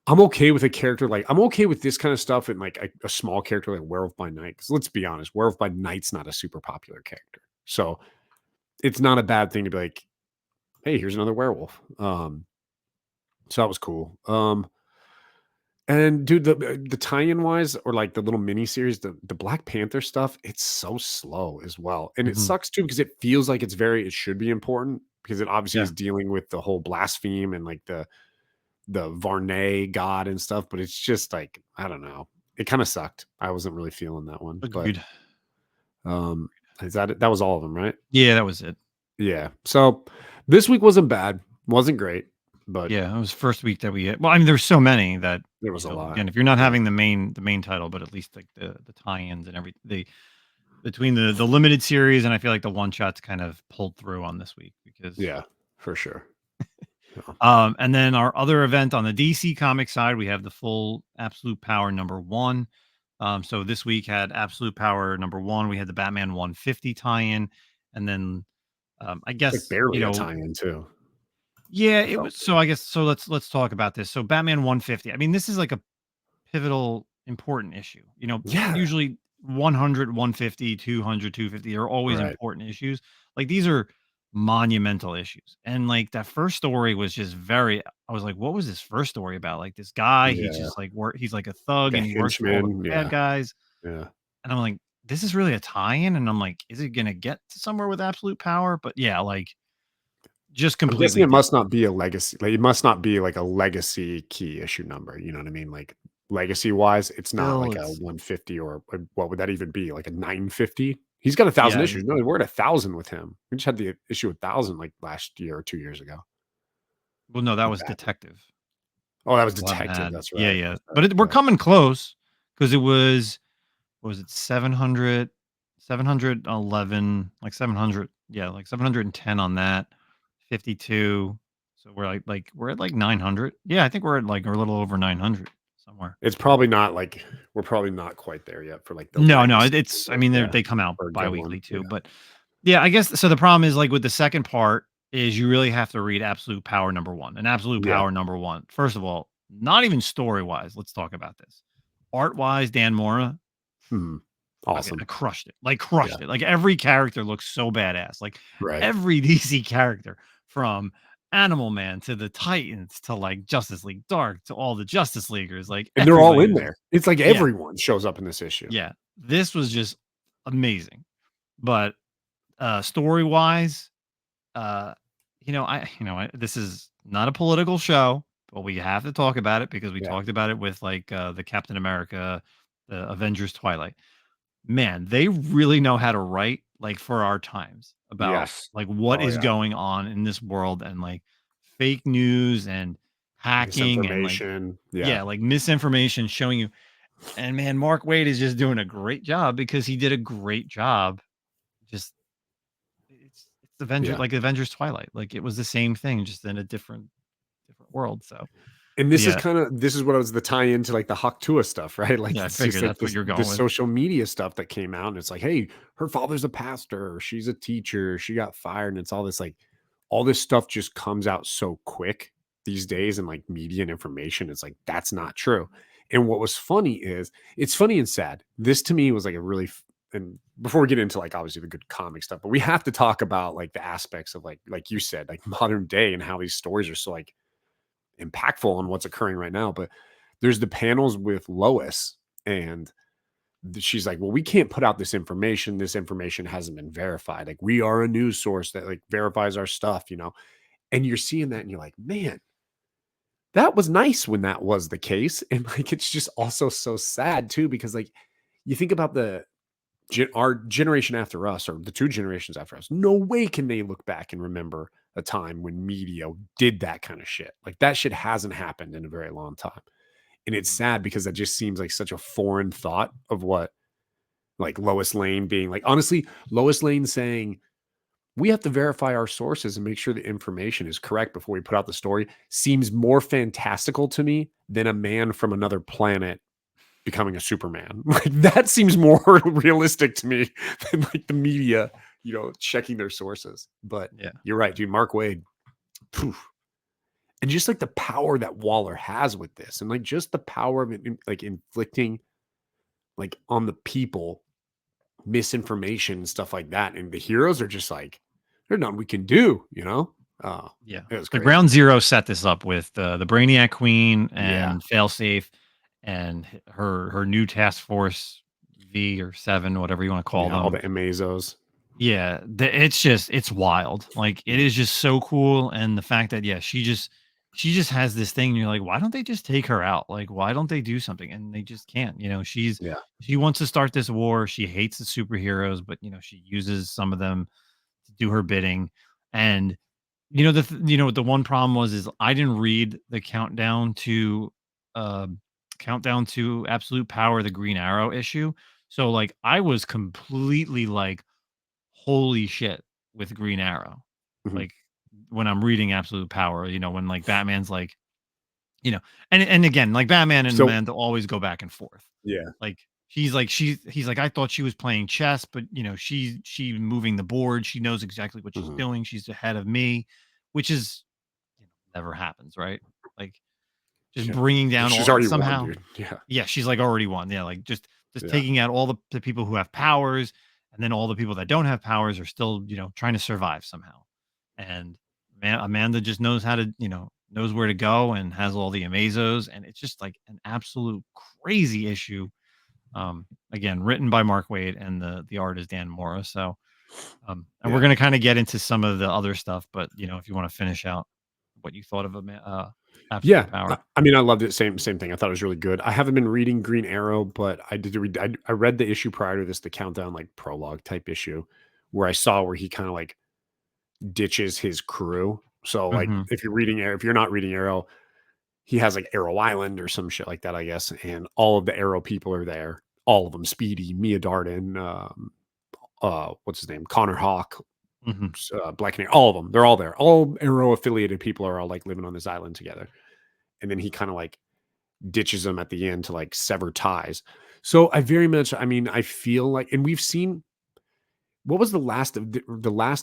Speaker 3: I'm okay with a character like I'm okay with this kind of stuff in like a small character like Werewolf by Night. Because let's be honest, Werewolf by Night's not a super popular character, so it's not a bad thing to be like, hey, here's another werewolf. So that was cool. And dude, the tie-in wise, or like the little mini series, the Black Panther stuff, it's so slow as well, and it
Speaker 1: Mhm.
Speaker 3: sucks too because it feels like it should be important because it obviously
Speaker 1: Yeah.
Speaker 3: is dealing with the whole blaspheme and like the Varney god and stuff, but it's just like I don't know, it kind of sucked. I wasn't really feeling that one, but
Speaker 1: Agreed.
Speaker 3: um, is that it? That was all of them, right?
Speaker 1: Yeah, that was it.
Speaker 3: Yeah. So this week wasn't bad, wasn't great, but
Speaker 1: Yeah, it was first week that we hit. Well, I mean, there's so many that,
Speaker 3: there
Speaker 1: you
Speaker 3: was a
Speaker 1: know,
Speaker 3: lot.
Speaker 1: again, if you're not
Speaker 3: Yeah.
Speaker 1: having the main title, but at least like the tie-ins and everything, between the limited series and I feel like the one shots kind of pulled through on this week because
Speaker 3: Yeah, for sure. Yeah.
Speaker 1: and then our other event on the DC comic side, we have the full Absolute Power #1. So this week had Absolute Power #1. We had the Batman 150 tie-in, and then I
Speaker 3: It's like
Speaker 1: guess
Speaker 3: barely a tie-in too.
Speaker 1: yeah,
Speaker 3: I
Speaker 1: it
Speaker 3: felt
Speaker 1: was. So I guess so. Let's talk about this. So Batman 150. I mean, this is like a pivotal, important issue.
Speaker 3: yeah,
Speaker 1: Usually 100, 150, 200, 250 are always
Speaker 3: right.
Speaker 1: important issues. Like these are monumental issues. And like that first story was just very, I was like, what was this first story about? Like this guy, he
Speaker 3: Yeah,
Speaker 1: just like he's like a
Speaker 3: like
Speaker 1: thug
Speaker 3: a
Speaker 1: and he works for all the
Speaker 3: henchman.
Speaker 1: bad
Speaker 3: Yeah,
Speaker 1: guys.
Speaker 3: yeah.
Speaker 1: And I'm like, this is really a tie-in. And I'm like, is it gonna get to somewhere with absolute power? But yeah, like just
Speaker 3: I'm guessing
Speaker 1: completely
Speaker 3: it must
Speaker 1: different.
Speaker 3: not be a legacy. Like it must not be like a legacy key issue number. You know what I mean? Like legacy wise, it's not
Speaker 1: Still,
Speaker 3: like a
Speaker 1: it's
Speaker 3: 150 or what would that even be? Like a 950? He's got 1,000
Speaker 1: yeah.
Speaker 3: issues. No, we're at 1,000 with him. We just had the issue 1,000 like last year or 2 years ago
Speaker 1: Well, no, that
Speaker 3: with
Speaker 1: was
Speaker 3: Batman.
Speaker 1: detective.
Speaker 3: Oh, that was
Speaker 1: Still haven't
Speaker 3: detective.
Speaker 1: had
Speaker 3: That's
Speaker 1: yeah,
Speaker 3: right.
Speaker 1: yeah.
Speaker 3: That's
Speaker 1: But
Speaker 3: right.
Speaker 1: we're
Speaker 3: Yeah.
Speaker 1: coming close because it was what was it 700, 711, like 700, yeah, like 710 on that, 52. So we're at like 900. Yeah, I think we're at like we're a little over 900 somewhere.
Speaker 3: It's probably not like we're probably not quite there yet for like the
Speaker 1: No, no,
Speaker 3: legacy.
Speaker 1: it's I mean
Speaker 3: Yeah.
Speaker 1: they come out
Speaker 3: For a good one.
Speaker 1: bi-weekly
Speaker 3: Yeah.
Speaker 1: too, but yeah, I guess so the problem is like with the second part is you really have to read Absolute Power #1. And Absolute
Speaker 3: Yeah.
Speaker 1: Power #1. First of all, not even story-wise, let's talk about this. Art-wise, Dan Mora,
Speaker 3: Mhm.
Speaker 1: fucking
Speaker 3: Awesome.
Speaker 1: crushed it. Like
Speaker 3: Yeah.
Speaker 1: crushed it. Like every character looks so badass. Like
Speaker 3: Right.
Speaker 1: every DC character from Animal Man to the Titans to like Justice League Dark to all the Justice Leaguers, like
Speaker 3: And they're all
Speaker 1: everybody
Speaker 3: in
Speaker 1: was
Speaker 3: there. It's like
Speaker 1: yeah,
Speaker 3: everyone shows up in this issue.
Speaker 1: yeah. This was just amazing. But story-wise, uh, this is not a political show, but we have to talk about it because we
Speaker 3: Yeah.
Speaker 1: talked about it with like the Captain America, the Avengers Twilight. Man, they really know how to write like for our times about
Speaker 3: Yes.
Speaker 1: like what
Speaker 3: Oh,
Speaker 1: is
Speaker 3: yeah.
Speaker 1: going on in this world and like fake news and hacking and like
Speaker 3: Misinformation. Yeah.
Speaker 1: yeah, like misinformation showing you. And man, Mark Wade is just doing a great job because he did a great job. Just it's Avengers
Speaker 3: Yeah.
Speaker 1: like Avengers Twilight. Like it was the same thing, just in a different world. So
Speaker 3: And
Speaker 1: but
Speaker 3: this is
Speaker 1: yeah,
Speaker 3: kinda this is what was the tie-in to, like, the Haktua stuff, right? Like,
Speaker 1: yeah, I
Speaker 3: it's just,
Speaker 1: figured
Speaker 3: like,
Speaker 1: that's what you're going
Speaker 3: this
Speaker 1: with.
Speaker 3: social media stuff that came out, and it's like, "Hey, her father's a pastor, or she's a teacher, she got fired," and it's all this, like all this stuff just comes out so quick these days and, like, media and information, it's like, that's not true. And what was funny is it's funny and sad. This to me was, like, a really f and before we get into, like, obviously the good comic stuff, but we have to talk about, like, the aspects of, like you said, like, modern day and how these stories are so, like, impactful on what's occurring right now. But there's the panels with Lois, and she's like, "Well, we can't put out this information. This information hasn't been verified. Like, we are a news source that like verifies our stuff, you know." And you're seeing that, and you're like, "Man, that was nice when that was the case." And like, it's just also so sad too because like you think about our generation after us, or the two generations after us. No way can they look back and remember a time when media did that kind of shit. Like that shit hasn't happened in a very long time. And it's
Speaker 1: Mhm.
Speaker 3: sad because that just seems like such a foreign thought of what like Lois Lane being like, honestly, Lois Lane saying, we have to verify our sources and make sure the information is correct before we put out the story seems more fantastical to me than a man from another planet becoming a Superman. Like that seems more realistic to me than like the media, checking their sources. But
Speaker 1: Yeah,
Speaker 3: you're right, dude. Mark Wade, poof. And just like the power that Waller has with this, and like just the power of it, like inflicting like on the people misinformation and stuff like that. And the heroes are just like, there's nothing we can do, you know? Oh,
Speaker 1: yeah.
Speaker 3: it was
Speaker 1: The
Speaker 3: crazy.
Speaker 1: Ground Zero set this up with the Brainiac Queen
Speaker 3: Yeah.
Speaker 1: and Failsafe and her new Task Force V or 7, whatever you want to call
Speaker 3: Yeah. All
Speaker 1: them.
Speaker 3: the Amazos.
Speaker 1: Yeah, it's wild. Like it is just so cool, and the fact that yeah, she just has this thing. And you're like, why don't they just take her out? Like, why don't they do something? And they just can't.
Speaker 3: Yeah.
Speaker 1: She wants to start this war. She hates the superheroes, but she uses some of them to do her bidding. And the one problem is I didn't read the uh countdown to Absolute Power, the Green Arrow issue. So like I was completely like holy shit with Green Arrow.
Speaker 3: Mhm.
Speaker 1: Like when I'm reading Absolute Power, when like Batman's like, you know, and again, like Batman and
Speaker 3: So,
Speaker 1: Amanda always go back and forth.
Speaker 3: yeah.
Speaker 1: Like he's like, I thought she was playing chess, but she's moving the board. She knows exactly what she's
Speaker 3: Mhm.
Speaker 1: doing. She's ahead of me, which is never happens, right? Like just
Speaker 3: Yeah.
Speaker 1: bringing down
Speaker 3: She's
Speaker 1: all
Speaker 3: already won,
Speaker 1: somehow.
Speaker 3: dude. Yeah.
Speaker 1: Yeah, she's like already won. Yeah, like just
Speaker 3: Yeah.
Speaker 1: taking out all the people who have powers, and then all the people that don't have powers are still trying to survive somehow. And Amanda just knows how to knows where to go and has all the amazos, and it's just like an absolute crazy issue. Again, written by Mark Waid, and the art is Dan Mora. So, and we're
Speaker 3: Yeah.
Speaker 1: gonna kind of get into some of the other stuff, but if you want to finish out what you thought of
Speaker 3: Yeah.
Speaker 1: Absolute
Speaker 3: I,
Speaker 1: Power.
Speaker 3: I mean, I loved it. Same thing. I thought it was really good. I haven't been reading Green Arrow, but I did read. I read the issue prior to this, the countdown like prologue type issue, where I saw where he kind of like ditches his crew. So like,
Speaker 1: Hmm.
Speaker 3: if you're not reading Arrow, he has like Arrow Island or some shit like that, I guess. And all of the Arrow people are there. All of them: Speedy, Mia Darden, what's his name, Connor Hawk,
Speaker 1: Hmm.
Speaker 3: Black Canary, all of them. They're all there. All Arrow affiliated people are all like living on this island together. And then he kind of like ditches them at the end to like sever ties. So I very much, I mean, I feel like, and we've seen what was the last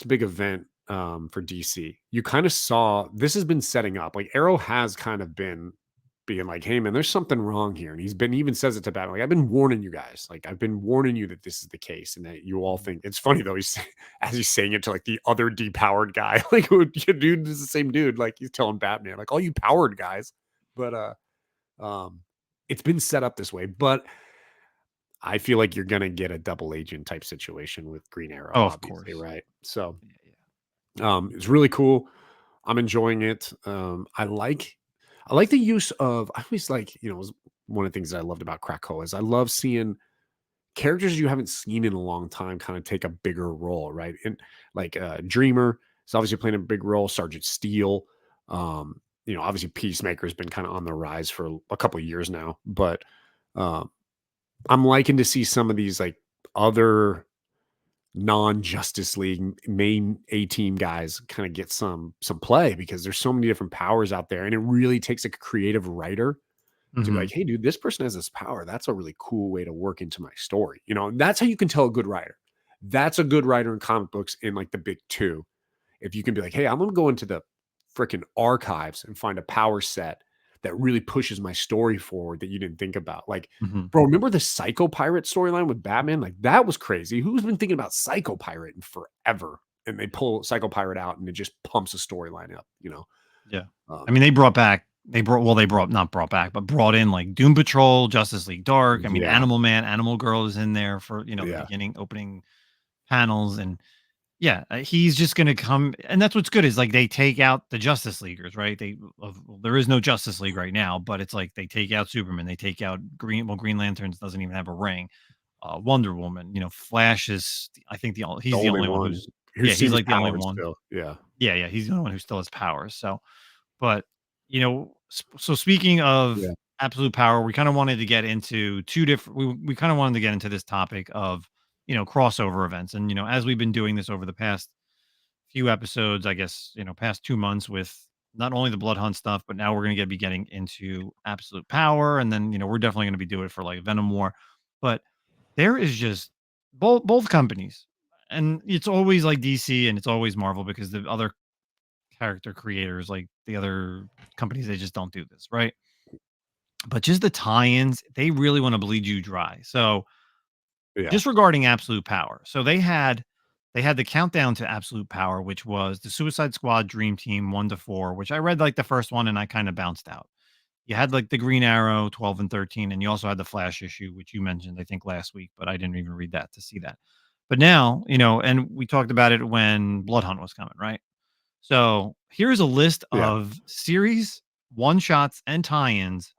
Speaker 3: big event for DC. You kind of saw this has been setting up. Like Arrow has kind of been being like, "Hey man, there's something wrong here," and he even says it to Batman. Like, I've been warning you guys. Like, I've been warning you that this is the case, and that you all think it's funny though. He's as he's saying it to like the other depowered guy, like, dude, this is the same dude. Like, he's telling Batman, like, all you powered guys, but um, it's been set up this way, but I feel like you're gonna get a double agent type situation with Green Arrow,
Speaker 1: Oh, of
Speaker 3: obviously,
Speaker 1: course.
Speaker 3: right? So,
Speaker 1: Yeah, yeah.
Speaker 3: it's really cool. I'm enjoying it. I like the use of. I always like, it was one of the things that I loved about Krakoa is I love seeing characters you haven't seen in a long time kind of take a bigger role, right? And like Dreamer is obviously playing a big role. Sergeant Steel, obviously Peacemaker's been kind of on the rise for a couple of years now, but um, I'm liking to see some of these like other non-Justice League main A team guys kind of get some play because there's so many different powers out there, and it really takes a creative writer to be
Speaker 1: Mhm.
Speaker 3: like, hey, dude, this person has this power. That's a really cool way to work into my story. That's how you can tell a good writer. That's a good writer in comic books in like the big two. If you can be like, hey, I'm gonna go into the freaking archives and find a power set that really pushes my story forward that you didn't think about. Like,
Speaker 1: Mhm.
Speaker 3: bro, remember the Psycho Pirate storyline with Batman? Like, that was crazy. Who's been thinking about Psycho Pirate in forever? And they pull Psycho Pirate out and it just pumps a storyline up.
Speaker 1: Yeah. I
Speaker 3: Um,
Speaker 1: mean, they brought not brought back, but brought in like Doom Patrol, Justice League Dark. I mean,
Speaker 3: yeah,
Speaker 1: Animal Man, Animal Girl is in there for, the
Speaker 3: yeah,
Speaker 1: beginning opening panels. And yeah, he's just going to come. And that's what's good is like they take out the Justice Leaguers, right? There is no Justice League right now, but it's like they take out Superman, they take out Green Lanterns doesn't even have a ring. Wonder Woman, Flash is, I think
Speaker 3: the
Speaker 1: he's the
Speaker 3: only
Speaker 1: only one
Speaker 3: one
Speaker 1: who's,
Speaker 3: who
Speaker 1: yeah, he's
Speaker 3: seems
Speaker 1: like the only
Speaker 3: powered
Speaker 1: one.
Speaker 3: still. Yeah,
Speaker 1: Yeah, yeah, he's the only one who still has powers. So, but so speaking of
Speaker 3: yeah,
Speaker 1: absolute power, we kind of wanted to get into two different. We kind of wanted to get into this topic of crossover events, and as we've been doing this over the past few episodes, I guess past 2 months with not only the blood hunt stuff, but now we're going to be getting into absolute power, and then we're definitely going to be doing it for like Venom War, but there is just both companies, and it's always like DC and it's always Marvel because the other character creators, like the other companies, they just don't do this, right? But just the tie-ins, they really want to bleed you dry. So
Speaker 3: yeah.
Speaker 1: just regarding Absolute Power, so they had the countdown to Absolute Power, which was the Suicide Squad Dream Team 1 to 4, which I read like the first one and I kind of bounced out. You had like the Green Arrow 12 and 13, and you also had the Flash issue, which you mentioned, I think, last week, but I didn't even read that to see that. But now, and we talked about it when Blood Hunt was coming, right? So here's a list
Speaker 3: Yeah.
Speaker 1: of series, one shots, and tie ins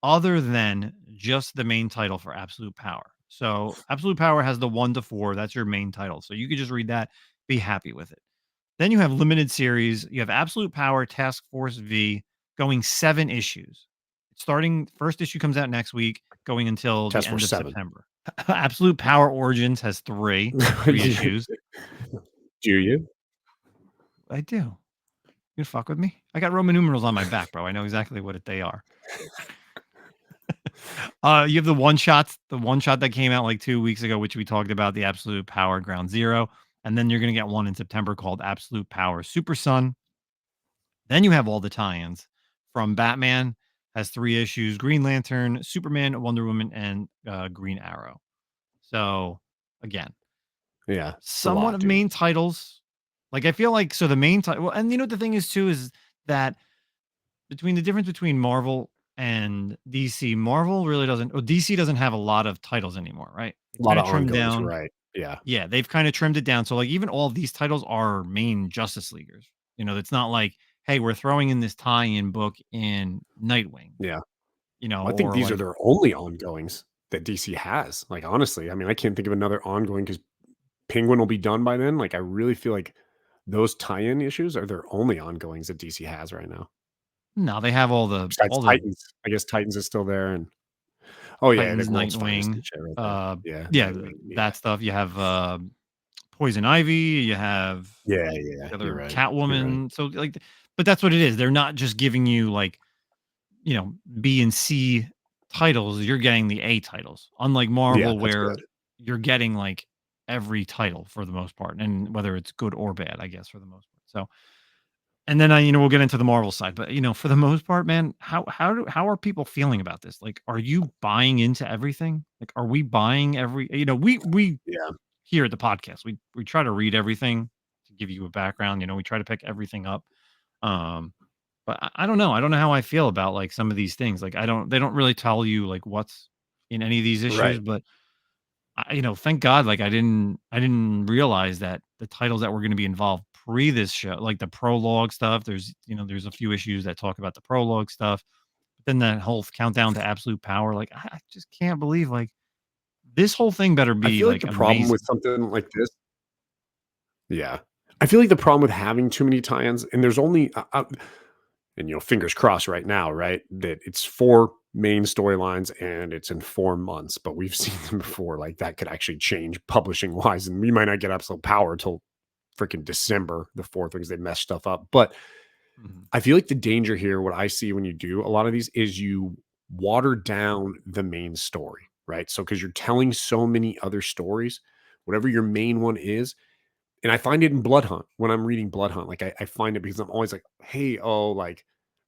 Speaker 1: other than just the main title for Absolute Power. So Absolute Power has the 1 to 4. That's your main title. So you could just read that, be happy with it. Then you have limited series. You have Absolute Power Task Force V going 7 issues. Starting first issue comes out next week, going until the
Speaker 3: Test for
Speaker 1: end of
Speaker 3: 7.
Speaker 1: September. Absolute Power Origins has three issues.
Speaker 3: Do you?
Speaker 1: I do. You fuck with me? I got Roman numerals on my back, bro. I know exactly what they are. You have the one shot that came out like 2 weeks ago, which we talked about, the Absolute Power Ground Zero, and then you're gonna get one in September called Absolute Power Super Sun. Then you have all the tie-ins from Batman, has 3 issues, Green Lantern, Superman, Wonder Woman, and, Green Arrow. So, again,
Speaker 3: Yeah, it's a
Speaker 1: somewhat
Speaker 3: lot,
Speaker 1: of
Speaker 3: dude.
Speaker 1: main titles. Like, I feel like so the main title, well, and you know what the thing is too is that between the difference between Marvel and DC, Marvel really doesn't or DC doesn't have a lot of titles anymore, right? They
Speaker 3: A lot
Speaker 1: kinda
Speaker 3: of
Speaker 1: trimmed
Speaker 3: ongoings,
Speaker 1: down.
Speaker 3: right? Yeah,
Speaker 1: Yeah, they've kinda trimmed it down. So, like, even all of these titles are main Justice Leaguers. You know, it's not like, "Hey, we're throwing in this tie-in book in Nightwing,"
Speaker 3: yeah. Well, I think
Speaker 1: or
Speaker 3: these are
Speaker 1: like
Speaker 3: their only ongoings that DC has. Like, honestly, I mean, I can't think of another ongoing because Penguin will be done by then. Like, I really feel like those tie-in issues are their only ongoings that DC has right now.
Speaker 1: no, they have
Speaker 3: Besides
Speaker 1: all the
Speaker 3: Titans. I guess Titans is still there, and oh, yeah, the
Speaker 1: Titans,
Speaker 3: World's Finest and
Speaker 1: Nightwing,
Speaker 3: shit right there. Yeah,
Speaker 1: yeah,
Speaker 3: Nightwing, yeah.
Speaker 1: that stuff. You have, Poison Ivy, you have
Speaker 3: Yeah, yeah,
Speaker 1: the
Speaker 3: you're
Speaker 1: other
Speaker 3: right, you're right.
Speaker 1: Catwoman. So, like, but that's what it is. They're not just giving you, like, B and C titles, you're getting the A titles. Unlike
Speaker 3: Yeah,
Speaker 1: Marvel
Speaker 3: that's
Speaker 1: where
Speaker 3: good.
Speaker 1: you're getting, like, every title for the most part, and whether it's good or bad, I guess, for the most part. So and then, we'll get into the Marvel side, but, for the most part, man, how are people feeling about this? Like, are you buying into everything? Like, are we buying every we
Speaker 3: Yeah,
Speaker 1: here at the podcast, we try to read everything to give you a background, we try to pick everything up. Um, but I don't know. I don't know how I feel about, like, some of these things. Like, they don't really tell you, like, what's in any of these
Speaker 3: right.
Speaker 1: issues, but thank God, like, I didn't realize that the titles that were gonna be involved pre this show, like the prologue stuff, there's a few issues that talk about the prologue stuff, but then that whole countdown to absolute power, like, I just can't believe, like, this whole thing better
Speaker 3: I
Speaker 1: be,
Speaker 3: feel like
Speaker 1: like,
Speaker 3: the problem with
Speaker 1: amazing.
Speaker 3: something like this. Yeah. I feel like the problem with having too many tie-ins, and there's only, and fingers crossed right now, right? That it's 4 main storylines and it's in 4 months, but we've seen them before. Like that could actually change publishing wise, and we might not get Absolute Power till freaking December, the 4th, because they mess stuff up. But
Speaker 1: Mhm.
Speaker 3: I feel like the danger here, what I see when you do a lot of these, is you water down the main story, right? So because you're telling so many other stories, whatever your main one is, and I find it in Bloodhunt when I'm reading Bloodhunt. Like I find it because I'm always like, hey, oh, like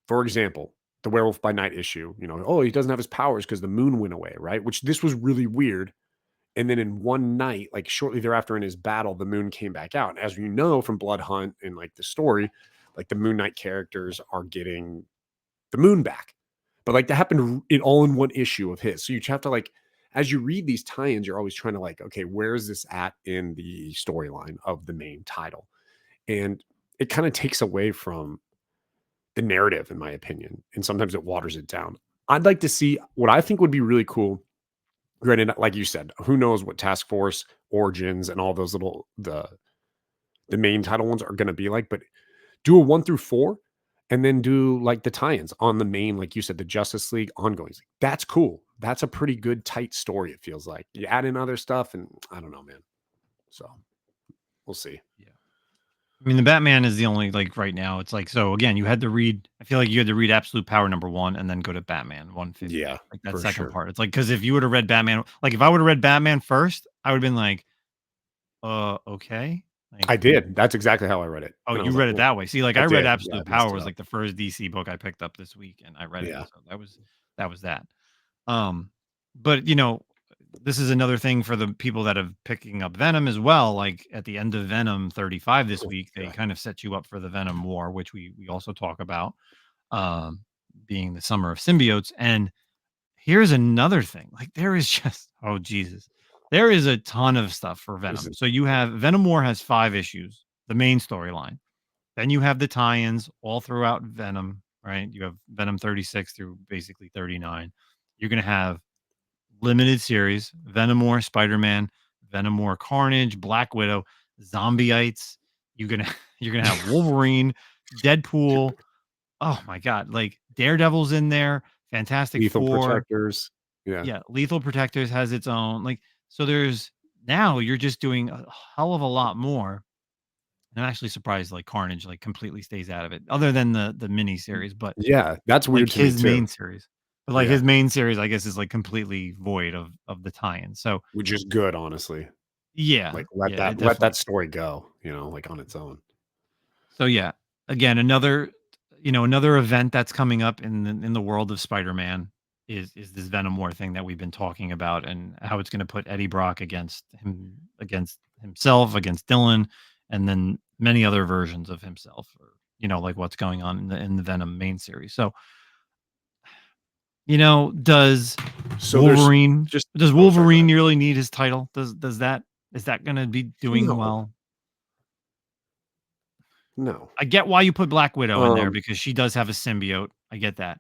Speaker 3: for example, the Werewolf by Night issue, oh, he doesn't have his powers because the moon went away, right? Which this was really weird. And then in one night, like shortly thereafter in his battle, the moon came back out. And as we know from Bloodhunt and like the story, like the Moon Knight characters are getting the moon back. But like that happened in all in one issue of his. So you have to like, as you read these tie-ins, you're always trying to like, okay, where is this at in the storyline of the main title? And it kind of takes away from the narrative, in my opinion. And sometimes it waters it down. I'd like to see what I think would be really cool. Granted, like you said, who knows what Task Force, Origins, and all those little the main title ones are gonna be like, but do a 1 through 4 and then do like the tie-ins on the main, like you said, the Justice League ongoings. That's cool. That's a pretty good tight story, it feels like. You add in other stuff and I don't know, man. So we'll see.
Speaker 1: Yeah. I mean, the Batman is the only, like, right now, it's like, so again, you had to read I feel like you had to read Absolute Power number 1 and then go to Batman 150,
Speaker 3: Yeah,
Speaker 1: like, that
Speaker 3: for
Speaker 1: second
Speaker 3: sure.
Speaker 1: part. It's like because if you would've read Batman like, if I would've read Batman first, I would've been like, okay?" Like,
Speaker 3: I did. That's exactly how I read it.
Speaker 1: "Oh,
Speaker 3: And I
Speaker 1: you
Speaker 3: was like,
Speaker 1: read it
Speaker 3: well,
Speaker 1: that way." See, like,
Speaker 3: I
Speaker 1: I read
Speaker 3: did. Yeah, I
Speaker 1: Absolute
Speaker 3: messed
Speaker 1: Power
Speaker 3: it
Speaker 1: was,
Speaker 3: up.
Speaker 1: like, the first DC book I picked up this week, and I read it,
Speaker 3: Yeah.
Speaker 1: so that was that. Um, but, this is another thing for the people that have picking up Venom as well. Like at the end of Venom 35 this
Speaker 3: Oh,
Speaker 1: week, they
Speaker 3: yeah.
Speaker 1: kind of set you up for the Venom War, which we also talk about, um, being the summer of symbiotes. And here's another thing: like there is just oh Jesus, there is a ton of stuff for
Speaker 3: This
Speaker 1: Venom.
Speaker 3: is
Speaker 1: So you have Venom War has 5 issues, the main storyline. Then you have the tie-ins all throughout Venom, right? You have Venom 36 through basically 39. You're gonna have limited series, Venom War, Spiderman, Venom War, Carnage, Black Widow, Zombieites. You're gonna you're gonna have Wolverine, Deadpool. Oh my god, like Daredevil's in there, Fantastic
Speaker 3: Lethal
Speaker 1: Four.
Speaker 3: Protectors. Yeah.
Speaker 1: Yeah, Lethal Protectors has its own like so there's now you're just doing a hell of a lot more. I'm actually surprised like Carnage like completely stays out of it, other than the mini series, but
Speaker 3: Yeah, that's
Speaker 1: like
Speaker 3: weird to me
Speaker 1: his
Speaker 3: too.
Speaker 1: main series. But like
Speaker 3: Yeah.
Speaker 1: his main series, I guess, is like completely void of the tie-in. So
Speaker 3: Which is good, honestly.
Speaker 1: yeah,
Speaker 3: Like
Speaker 1: yeah, it
Speaker 3: let
Speaker 1: definitely.
Speaker 3: that story go, like on its own.
Speaker 1: So yeah, again, another event that's coming up in the world of Spider-Man is this Venom War thing that we've been talking about, and how it's going to put Eddie Brock against himself, against Dylan, and then many other versions of himself, or like what's going on in the Venom main series. So does
Speaker 3: So there's
Speaker 1: Wolverine
Speaker 3: just
Speaker 1: does
Speaker 3: oh, sorry, go
Speaker 1: Wolverine
Speaker 3: ahead.
Speaker 1: really need his title? Does that is that going to be doing
Speaker 3: No,
Speaker 1: well?
Speaker 3: no.
Speaker 1: I get why you put Black Widow in there
Speaker 3: Um,
Speaker 1: because she does have a symbiote. I get that.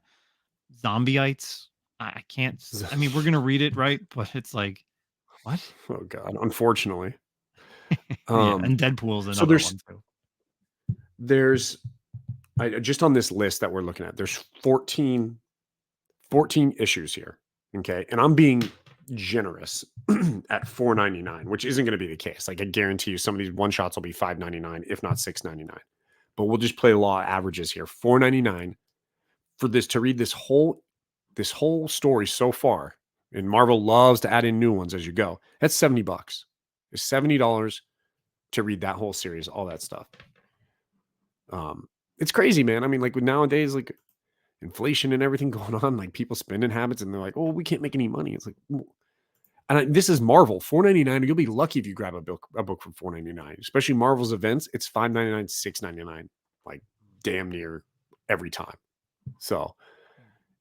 Speaker 1: Zombieites, I can't. I mean, we're gonna read it, right? But it's like, what?
Speaker 3: oh God, unfortunately.
Speaker 1: Yeah,
Speaker 3: Um,
Speaker 1: and Deadpool's
Speaker 3: so
Speaker 1: another one too.
Speaker 3: there's just on this list that we're looking at, there's 14 issues here. Okay. And I'm being generous at $4.99, which isn't going to be the case. Like I guarantee you some of these one shots will be $5.99, if not $6.99. But we'll just play law averages here. $4.99 for this to read this whole story so far. And Marvel loves to add in new ones as you go. That's $70. It's $70 to read that whole series, all that stuff. It's crazy, man. I mean, like with nowadays, like inflation and everything going on, like people spending habits, and they're like, "Oh, we can't make any money." It's like, this is Marvel, $4.99. You'll be lucky if you grab a book for $4.99. Especially Marvel's events, it's $5.99, $6.99, like damn near every time. So,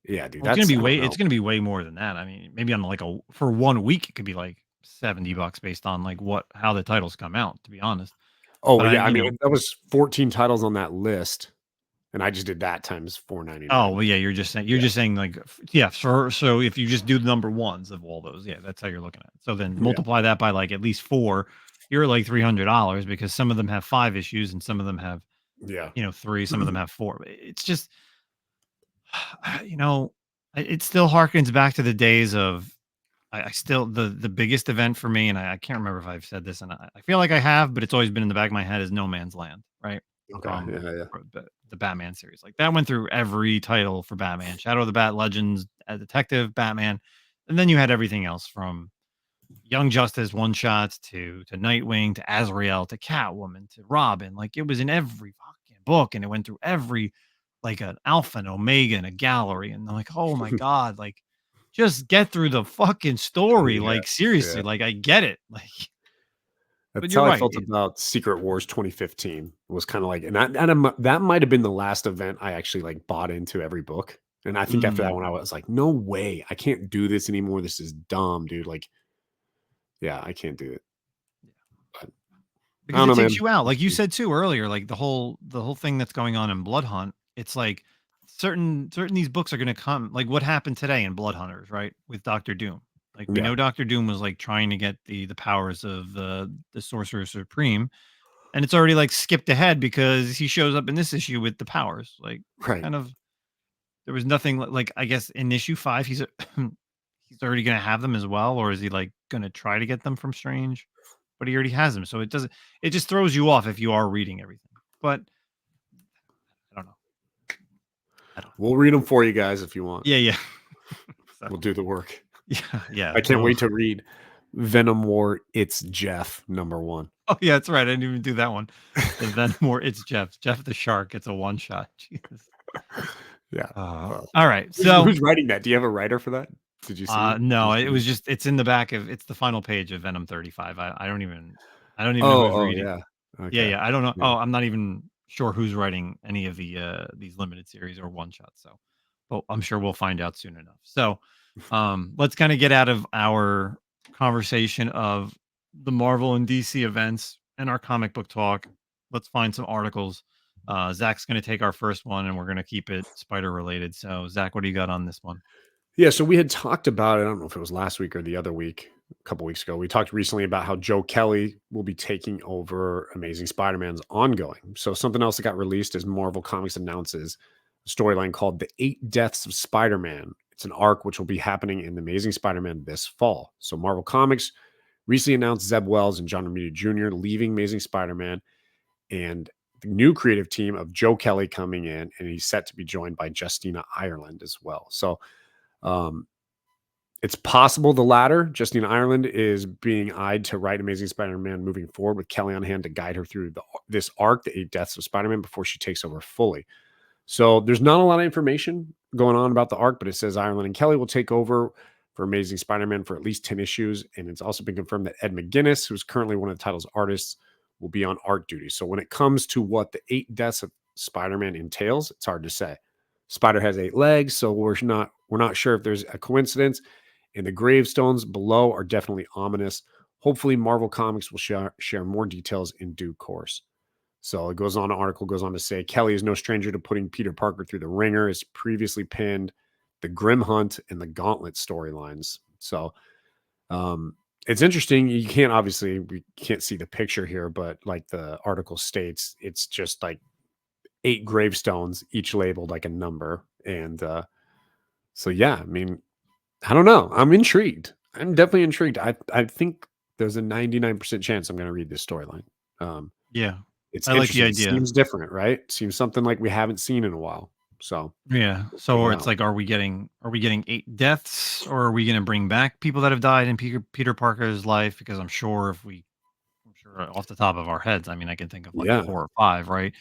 Speaker 3: yeah, dude,
Speaker 1: Well, it's gonna
Speaker 3: that's
Speaker 1: be
Speaker 3: I don't
Speaker 1: way. It's
Speaker 3: know.
Speaker 1: gonna be way more than that. I mean, maybe on like for 1 week, it could be like $70 based on like how the titles come out. To be honest,
Speaker 3: Oh
Speaker 1: but I,
Speaker 3: yeah, I mean that was 14 titles on that list, and I just did that times
Speaker 1: oh
Speaker 3: $4.99.
Speaker 1: well, yeah, you're
Speaker 3: Yeah,
Speaker 1: just saying like yeah. So if you just do the number ones of all those, yeah, that's how you're looking at it. So then
Speaker 3: yeah,
Speaker 1: multiply that by like at least four. You're like $300 because some of them have 5 issues and some of them have
Speaker 3: yeah.
Speaker 1: three. Some of them have four. It's just you know, it still harkens back to the days of I still the biggest event for me, and I can't remember if I've said this, and I feel like I have, but it's always been in the back of my head is No Man's Land, right?
Speaker 3: Okay,
Speaker 1: From
Speaker 3: yeah, yeah,
Speaker 1: the Batman series, like that went through every title for Batman, Shadow of the Bat, Legends, Detective, Batman, and then you had everything else from Young Justice one shots to Nightwing to Azrael to Catwoman to Robin. Like it was in every fucking book, and it went through every like an alpha and omega and a gallery. And I'm like, oh my god, like just get through the fucking story.
Speaker 3: yeah,
Speaker 1: Like seriously,
Speaker 3: yeah.
Speaker 1: like I get it. Like, but
Speaker 3: That's
Speaker 1: you're
Speaker 3: how I
Speaker 1: right.
Speaker 3: felt about Secret Wars 2015. Was kind of like, and that might have been the last event I actually like bought into every book. And I think after that
Speaker 1: Mm,
Speaker 3: one, I was like, no way, I can't do this anymore. This is dumb, dude. Like, yeah, I can't do it. But I
Speaker 1: because
Speaker 3: don't
Speaker 1: it
Speaker 3: know,
Speaker 1: takes
Speaker 3: man.
Speaker 1: you out,
Speaker 3: We'll
Speaker 1: like you
Speaker 3: see.
Speaker 1: said too earlier, like the whole thing that's going on in Bloodhunt. It's like certain these books are going to come, like what happened today in Blood Hunters, right, with Doctor Doom. Like we
Speaker 3: Yeah,
Speaker 1: know Doctor Doom was like trying to get the powers of the Sorcerer Supreme, and it's already like skipped ahead because he shows up in this issue with the powers. Like it's
Speaker 3: right.
Speaker 1: kind of there was nothing like I guess in issue 5 he's already going to have them as well, or is he like going to try to get them from Strange? But he already has them, so it just throws you off if you are reading everything. But I don't know. I don't know.
Speaker 3: We'll read them for you guys if you want.
Speaker 1: Yeah, yeah. So
Speaker 3: We'll do the work.
Speaker 1: yeah, yeah.
Speaker 3: I can't
Speaker 1: We'll,
Speaker 3: wait to read Venom War. It's Jeff #1.
Speaker 1: oh yeah, that's right. I didn't even do that one. The Venom or it's Jeff. Jeff the Shark. It's a one shot. Jesus.
Speaker 3: Yeah. Well,
Speaker 1: All right.
Speaker 3: who's,
Speaker 1: So
Speaker 3: who's writing that? Do you have a writer for that? Did you see it? Did you
Speaker 1: no, it
Speaker 3: see
Speaker 1: was
Speaker 3: it?
Speaker 1: just it's in the back of it's the final page of Venom 35. I don't even know
Speaker 3: Oh,
Speaker 1: who's
Speaker 3: oh
Speaker 1: reading.
Speaker 3: yeah.
Speaker 1: Yeah,
Speaker 3: Okay.
Speaker 1: yeah. I don't know.
Speaker 3: Yeah.
Speaker 1: Oh, I'm not even sure who's writing any of these limited series or one shots. So, but I'm sure we'll find out soon enough. So, let's kind of get out of our conversation of the Marvel and DC events and our comic book talk. Let's find some articles. Zach's going to take our first one, and we're going to keep it spider related. So, Zach, what do you got on this one?
Speaker 3: Yeah, so we had talked about it. I don't know if it was last week or the other week, a couple weeks ago. We talked recently about how Joe Kelly will be taking over Amazing Spider-Man's ongoing. So something else that got released is Marvel Comics announces a storyline called The 8 Deaths of Spider-Man. It's an arc which will be happening in the Amazing Spider-Man this fall. So Marvel Comics recently announced Zeb Wells and John Romita Jr. leaving Amazing Spider-Man, and the new creative team of Joe Kelly coming in, and he's set to be joined by Justina Ireland as well. So Um, it's possible the latter. Justine Ireland is being eyed to write Amazing Spider-Man moving forward with Kelly on hand to guide her through this arc, the 8 Deaths of Spider-Man, before she takes over fully. So there's not a lot of information going on about the arc, but it says Ireland and Kelly will take over for Amazing Spider-Man for at least 10 issues. And it's also been confirmed that Ed McGuinness, who's currently one of the title's artists, will be on art duty. So when it comes to what the 8 Deaths of Spider-Man entails, it's hard to say. Spider has 8 legs, so we're not sure if there's a coincidence. And the gravestones below are definitely ominous. Hopefully, Marvel Comics will share more details in due course. So it goes on, the article goes on to say Kelly is no stranger to putting Peter Parker through the ringer, as previously pinned the Grim Hunt and the Gauntlet storylines. So it's interesting. We can't see the picture here, but like the article states, it's just like 8 gravestones, each labeled like a number. And so, yeah, I mean, I don't know. I'm intrigued. I'm definitely intrigued. I think there's a 99% chance I'm going to read this storyline.
Speaker 1: Yeah.
Speaker 3: It's
Speaker 1: I like the
Speaker 3: interesting. It
Speaker 1: idea.
Speaker 3: seems different, right? Seems something like we haven't seen in a while. So
Speaker 1: Yeah.
Speaker 3: we'll
Speaker 1: So
Speaker 3: check it
Speaker 1: it's
Speaker 3: out.
Speaker 1: like, are we getting 8 deaths, or are we going to bring back people that have died in Peter Parker's life? Because I'm sure off the top of our heads, I mean, I can think of like
Speaker 3: Yeah.
Speaker 1: 4 or 5, right?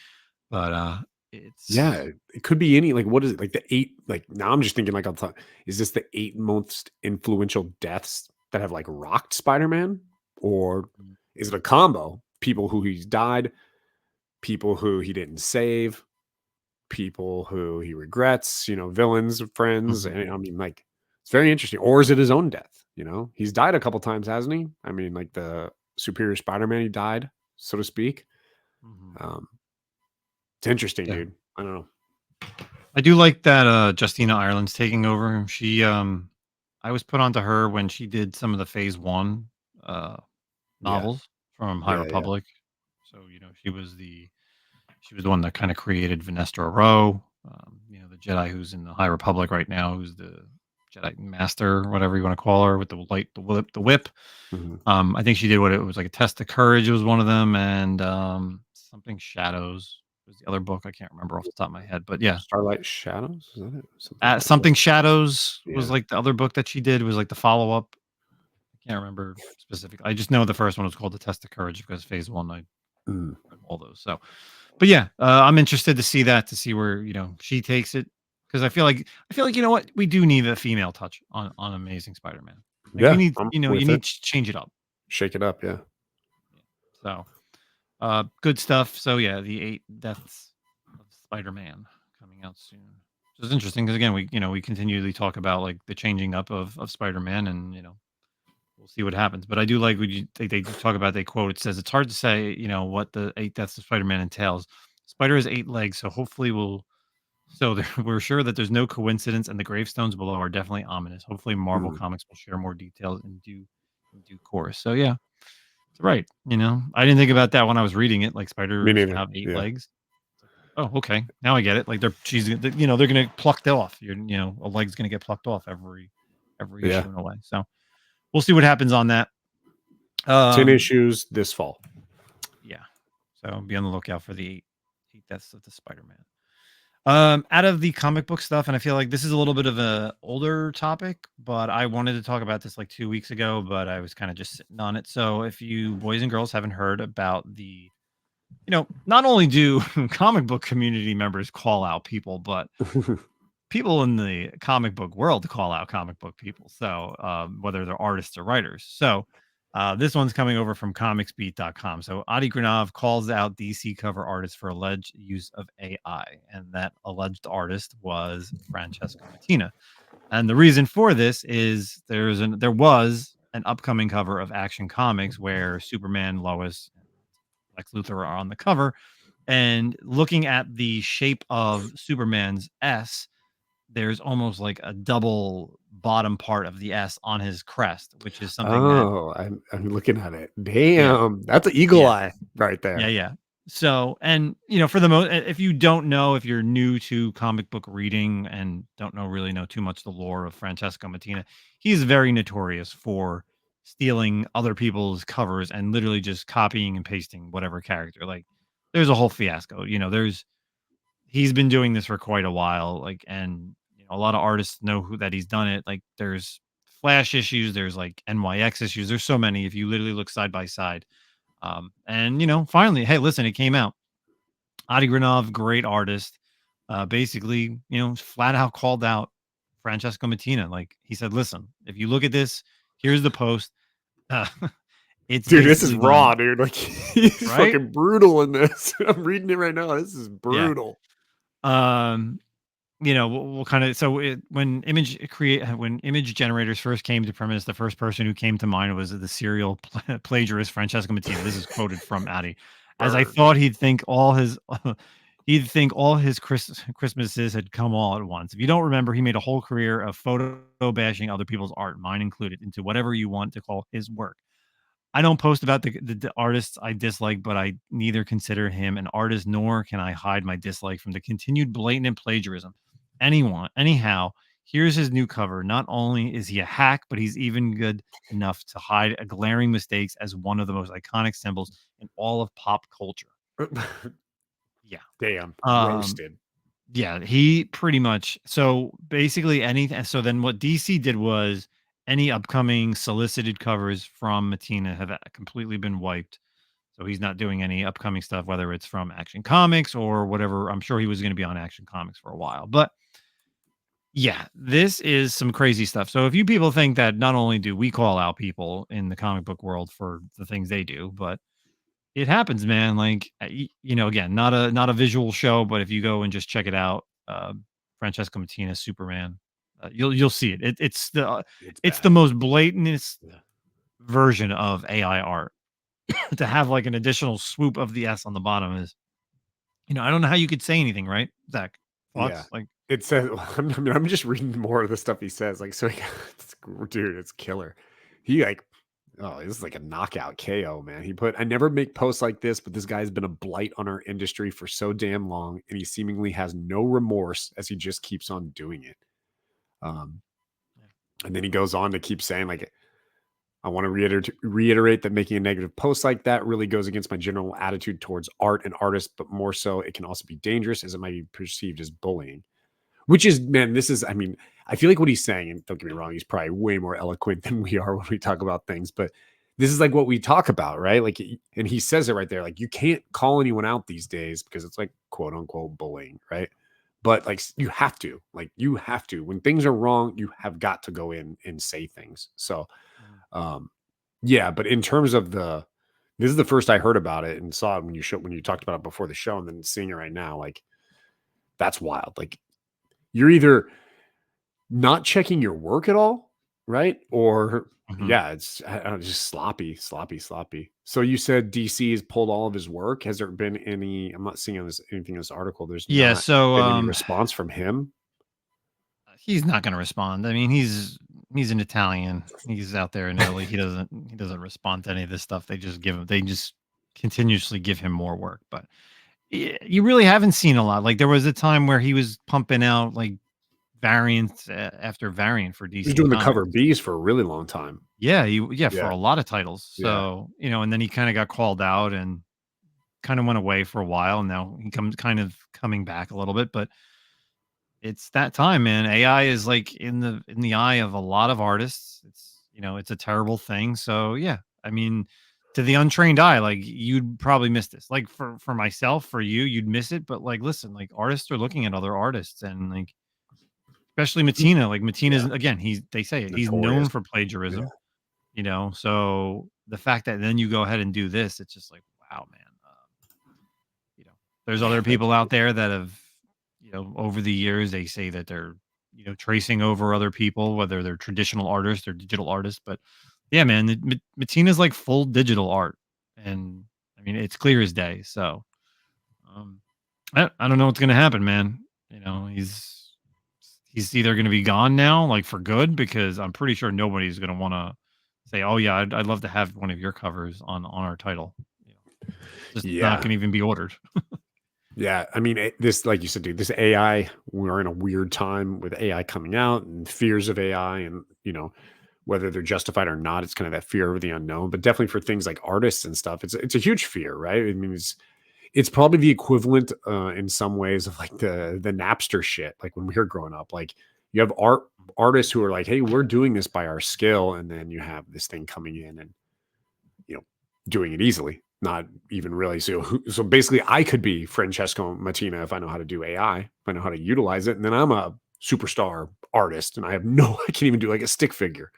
Speaker 1: But
Speaker 3: Yeah.
Speaker 1: it's
Speaker 3: It could be any, like, what is it? Like the 8, like now I'm just thinking like, is this the 8 most influential deaths that have like rocked Spider-Man? Or is it a combo? People who he's died, people who he didn't save, people who he regrets, villains, friends.
Speaker 1: Mhm.
Speaker 3: And I mean, like, it's very interesting. Or is it his own death? He's died a couple times, hasn't he? I mean, like the Superior Spider-Man, he died, so to speak.
Speaker 1: Mhm.
Speaker 3: Um, it's interesting,
Speaker 1: Yeah.
Speaker 3: dude. I don't know.
Speaker 1: I do like that Justina Ireland's taking over. She I was put onto her when she did some of the phase 1 uh
Speaker 3: Yeah.
Speaker 1: novels from High
Speaker 3: Yeah.
Speaker 1: Republic. So, she was the one that kind of created Venestra Rowe, the Jedi who's in the High Republic right now, who's the Jedi Master, whatever you want to call her, with the light, the whip.
Speaker 3: Mhm.
Speaker 1: I think she did what it was like a test of courage was one of them, and something shadows was the other book. I can't remember off the top of my head, but yeah,
Speaker 3: Starlight Shadows? Is that it? Something like that.
Speaker 1: something shadows was
Speaker 3: Yeah.
Speaker 1: like the other book that she did was like the follow up. I can't remember specifically. I just know the first one was called the Test of Courage because phase 1 I
Speaker 3: Mm.
Speaker 1: read all those. So, but yeah, I'm interested to see that, to see where she takes it, because I feel like what, we do need a female touch on Amazing Spider-Man. Like we
Speaker 3: Yeah.
Speaker 1: need
Speaker 3: I'm
Speaker 1: you
Speaker 3: with
Speaker 1: need
Speaker 3: it.
Speaker 1: to change it up.
Speaker 3: Shake it up. Yeah.
Speaker 1: So good stuff. So yeah, the 8 Deaths of Spider-Man coming out soon. Which is interesting because again, we continually talk about like the changing up of Spider-Man, and we'll see what happens. But I do like when they do talk about, they quote, it says it's hard to say, what the 8 Deaths of Spider-Man entails. Spider has 8 legs, so hopefully we're sure that there's no coincidence, and the gravestones below are definitely ominous. Hopefully Marvel
Speaker 3: Mhm.
Speaker 1: Comics will share more details in due course. So yeah, it's right. I didn't think about that when I was reading it. Like
Speaker 3: Me
Speaker 1: spiders
Speaker 3: neither.
Speaker 1: have 8
Speaker 3: Yeah.
Speaker 1: legs. It's like, oh, okay. Now I get it. Like they're gonna get plucked off. A leg's gonna get plucked off every
Speaker 3: Yeah.
Speaker 1: issue in a way. So we'll see what happens on that.
Speaker 3: 10
Speaker 1: Um,
Speaker 3: issues this fall.
Speaker 1: yeah. So be on the lookout for the 8 Deaths of the Spider-Man. Out of the comic book stuff, and I feel like this is a little bit of a older topic, but I wanted to talk about this like 2 weeks ago, but I was kind of just sitting on it. So if you boys and girls haven't heard about not only do comic book community members call out people, but people in the comic book world call out comic book people. So whether they're artists or writers. So this one's coming over from comicsbeat.com. So Adi Granov calls out DC cover artists for alleged use of AI, and that alleged artist was Francesco Mattina. And the reason for this is there was an upcoming cover of Action Comics where Superman, Lois, and Lex Luthor are on the cover, and looking at the shape of Superman's S, there's almost like a double bottom part of the S on his crest, which is something that,
Speaker 3: Oh, I'm looking at it.
Speaker 1: yeah,
Speaker 3: Damn, that's an eagle
Speaker 1: yeah,
Speaker 3: eye right
Speaker 1: yeah,
Speaker 3: there.
Speaker 1: yeah. So, and for the most, if you don't know, if you're new to comic book reading and don't really know too much the lore of Francesco Mattina, he's very notorious for stealing other people's covers and literally just copying and pasting whatever character. Like, there's a whole fiasco. He's been doing this for quite a while. Like, and a lot of artists know that he's done it. Like there's Flash issues, there's like NYX issues. There's so many if you literally look side by side. And finally, hey, listen, it came out. Adi Granov, great artist, basically, flat out called out Francesco Mattina. Like he said, listen, if you look at this, here's the post. Uh, it's
Speaker 3: Dude, this is
Speaker 1: basically
Speaker 3: raw,
Speaker 1: done,
Speaker 3: dude. Like he's
Speaker 1: right?
Speaker 3: fucking brutal in this. I'm reading it right now. This is
Speaker 1: Yeah.
Speaker 3: brutal.
Speaker 1: We'll kind of when image generators first came to premise, the first person who came to mind was the serial plagiarist Francesco Mattina. This is quoted from Adi, as I
Speaker 3: Burn.
Speaker 1: thought he'd think all his Christmases had come all at once. If you don't remember, he made a whole career of photo bashing other people's art, mine included, into whatever you want to call his work. I don't post about the artists I dislike, but I neither consider him an artist nor can I hide my dislike from the continued blatant plagiarism. Anyhow, here's his new cover. Not only is he a hack, but he's even good enough to hide a glaring mistakes as one of the most iconic symbols in all of pop culture. Yeah.
Speaker 3: Damn.
Speaker 1: Um,
Speaker 3: Roasted.
Speaker 1: yeah, he pretty much. So basically, anything. So then, what DC did was any upcoming solicited covers from Mattina have completely been wiped. So he's not doing any upcoming stuff, whether it's from Action Comics or whatever. I'm sure he was going to be on Action Comics for a while, but yeah, this is some crazy stuff. So if you people think that not only do we call out people in the comic book world for the things they do, but it happens, man. Like again, not a visual show, but if you go and just check it out, Francesco Mattina Superman, you'll see it. It's the most blatantest version of AI art. To have like an additional swoop of the S on the bottom is, I don't know how you could say anything, right, Zach? Thoughts?
Speaker 3: Yeah.
Speaker 1: Like
Speaker 3: It says, I mean, I'm just reading more of the stuff he says. Like, so, dude, it's killer. He this is like a knockout KO, man. He put, I never make posts like this, but this guy's been a blight on our industry for so damn long, and he seemingly has no remorse as he just keeps on doing it. And then he goes on to keep saying, like, I want to reiterate that making a negative post like that really goes against my general attitude towards art and artists, but more so, it can also be dangerous as it might be perceived as bullying. Which is, man, I mean, I feel like what he's saying, and don't get me wrong, he's probably way more eloquent than we are when we talk about things, but this is like what we talk about, right? Like, and he says it right there, like, you can't call anyone out these days because it's like, quote unquote, bullying, right? But like, you have to, when things are wrong, you have got to go in and say things. So, yeah, but in terms of this is the first I heard about it and saw it when you talked about it before the show, and then seeing it right now, like, that's wild. Like, you're either not checking your work at all, right? Or yeah, it's just sloppy. So you said DC has pulled all of his work. Has there been any? I'm not seeing anything in this article. There's
Speaker 1: yeah.
Speaker 3: not
Speaker 1: So
Speaker 3: been any response from him.
Speaker 1: he's not going to respond. I mean, he's an Italian. He's out there in Italy. He doesn't respond to any of this stuff. They just continuously give him more work. But you really haven't seen a lot. Like there was a time where he was pumping out like variant after variant for DC.
Speaker 3: He's doing
Speaker 1: Comics.
Speaker 3: the cover Bs for a really long time.
Speaker 1: Yeah, for a lot of titles. So,
Speaker 3: Yeah.
Speaker 1: And then he kind of got called out and kind of went away for a while. And now he coming back a little bit, but it's that time, man. AI is like in the eye of a lot of artists. It's a terrible thing. So yeah, I mean, to the untrained eye, like you'd probably miss this. Like for myself, for you, you'd miss it. But like, listen, like artists are looking at other artists, and like especially Mattina. Like Mattina's again, they say it. He's known for plagiarism.
Speaker 3: Yeah.
Speaker 1: So the fact that then you go ahead and do this, it's just like, wow, man. There's other people out there that have, over the years, they say that they're, tracing over other people, whether they're traditional artists or digital artists. But yeah, man, Mattina's like full digital art. And I mean, it's clear as day. So I don't know what's going to happen, man. He's either going to be gone now, like for good, because I'm pretty sure nobody's going to want to say, oh yeah, I'd love to have one of your covers on our title. Just not going to even be ordered.
Speaker 3: Yeah, I mean, this, like you said, dude, this AI, we're in a weird time with AI coming out and fears of AI, and whether they're justified or not, it's kind of that fear of the unknown. But definitely for things like artists and stuff, it's a huge fear, right? I mean, it's probably the equivalent in some ways of like the Napster shit, like when we were growing up. Like You have artists who are like, hey, we're doing this by our skill, and then you have this thing coming in and doing it easily, not even really. So basically, I could be Francesco Mattina if I know how to do AI, if I know how to utilize it, and then I'm a superstar artist, and I can't even do like a stick figure.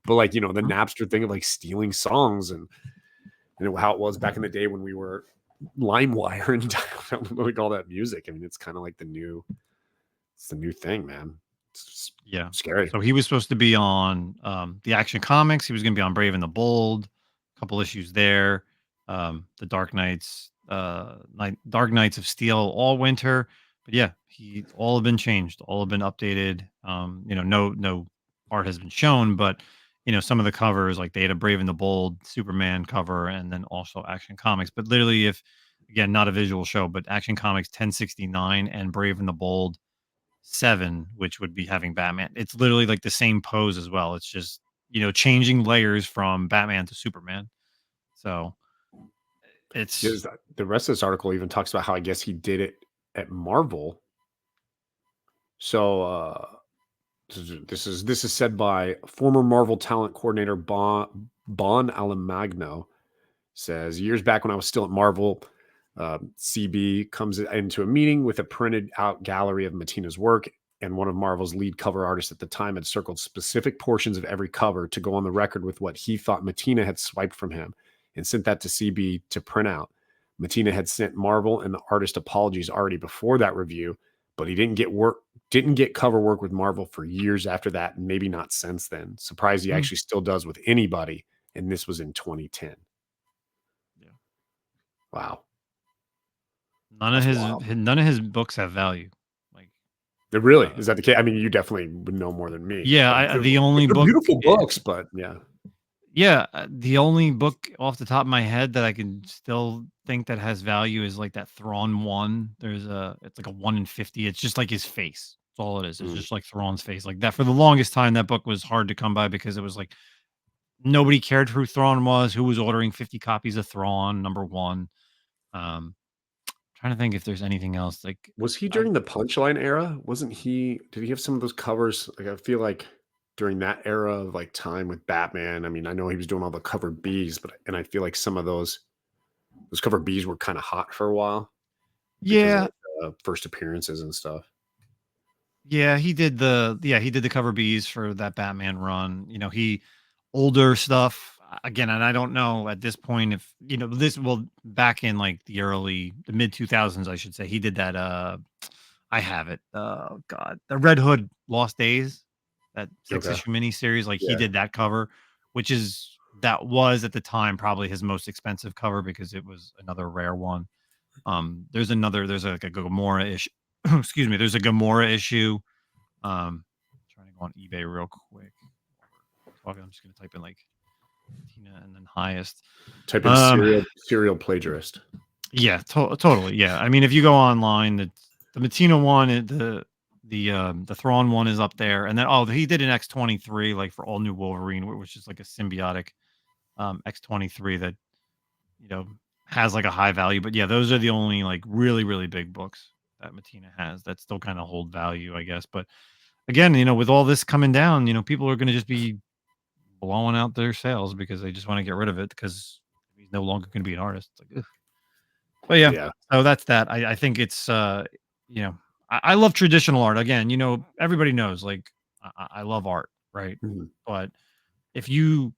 Speaker 3: But like the Napster thing of like stealing songs and how it was back in the day when we were LimeWire and downloading all that music. I mean, it's kind of like the new thing, man. It's scary.
Speaker 1: So he was supposed to be on the Action Comics. He was going to be on Brave and the Bold. A couple issues there. The Dark Knights of Steel all winter. But yeah, all have been changed. All have been updated. No art has been shown, but some of the covers, like they had a Brave and the Bold Superman cover, and then also Action Comics. But literally, again, not a visual show, but Action Comics 1069 and Brave and the Bold 7, which would be having Batman. It's literally like the same pose as well. It's just changing layers from Batman to Superman. So it's
Speaker 3: the rest of this article even talks about how I guess he did it at Marvel. So this is said by former Marvel talent coordinator Bon Alamagno. Says, years back when I was still at Marvel, CB comes into a meeting with a printed out gallery of Matina's work, and one of Marvel's lead cover artists at the time had circled specific portions of every cover to go on the record with what he thought Matina had swiped from him and sent that to CB to print out. Matina had sent Marvel and the artist apologies already before that review, but he didn't get cover work with Marvel for years after that, and maybe not since then. Surprised he actually still does with anybody, and this was in 2010.
Speaker 1: Yeah.
Speaker 3: Wow.
Speaker 1: None of his books have value. Like,
Speaker 3: it really is that the case? I mean, you definitely would know more than me.
Speaker 1: Yeah, the only book,
Speaker 3: beautiful books, but
Speaker 1: yeah, the only book off the top of my head that I can still think that has value is like that Thrawn 1. It's like a 1 in 50. It's just like his face. That's all it is. It's just like Thrawn's face. Like that, for the longest time, that book was hard to come by because it was like nobody cared who Thrawn was, who was ordering 50 copies of Thrawn, number 1. Trying to think if there's anything else. Like,
Speaker 3: was he during the Punchline era? Wasn't he? Did he have some of those covers? Like, I feel like during that era of like time with Batman. I mean, I know he was doing all the cover Bs, and I feel like some of those cover Bs were kind of hot for a while.
Speaker 1: Yeah,
Speaker 3: of, first appearances and stuff.
Speaker 1: Yeah, he did the cover Bs for that Batman run. He older stuff again, and I don't know at this point if back in like the mid 2000s, I should say, he did that. I have it. Oh God, the Red Hood Lost Days, that 6-issue miniseries. Like he did that cover, that was at the time probably his most expensive cover because it was another rare one. There's like a Gamora issue. Excuse me. There's a Gamora issue. Trying to go on eBay real quick. I'm just gonna type in like Tina and then highest.
Speaker 3: Type in serial plagiarist.
Speaker 1: Yeah, totally. Yeah, I mean, if you go online, the Matina one, the Thrawn one is up there, and then he did an X-23 like for All New Wolverine, which is like a symbiotic X-23 that has like a high value. But yeah, those are the only like really really big books that Matina has that still kind of hold value, I guess. But again, with all this coming down, people are going to just be blowing out their sales because they just want to get rid of it because he's no longer going to be an artist. It's like, ugh. But yeah, so that's that. I think it's I love traditional art. Again, everybody knows like I love art, right?
Speaker 3: Mm-hmm.
Speaker 1: But if you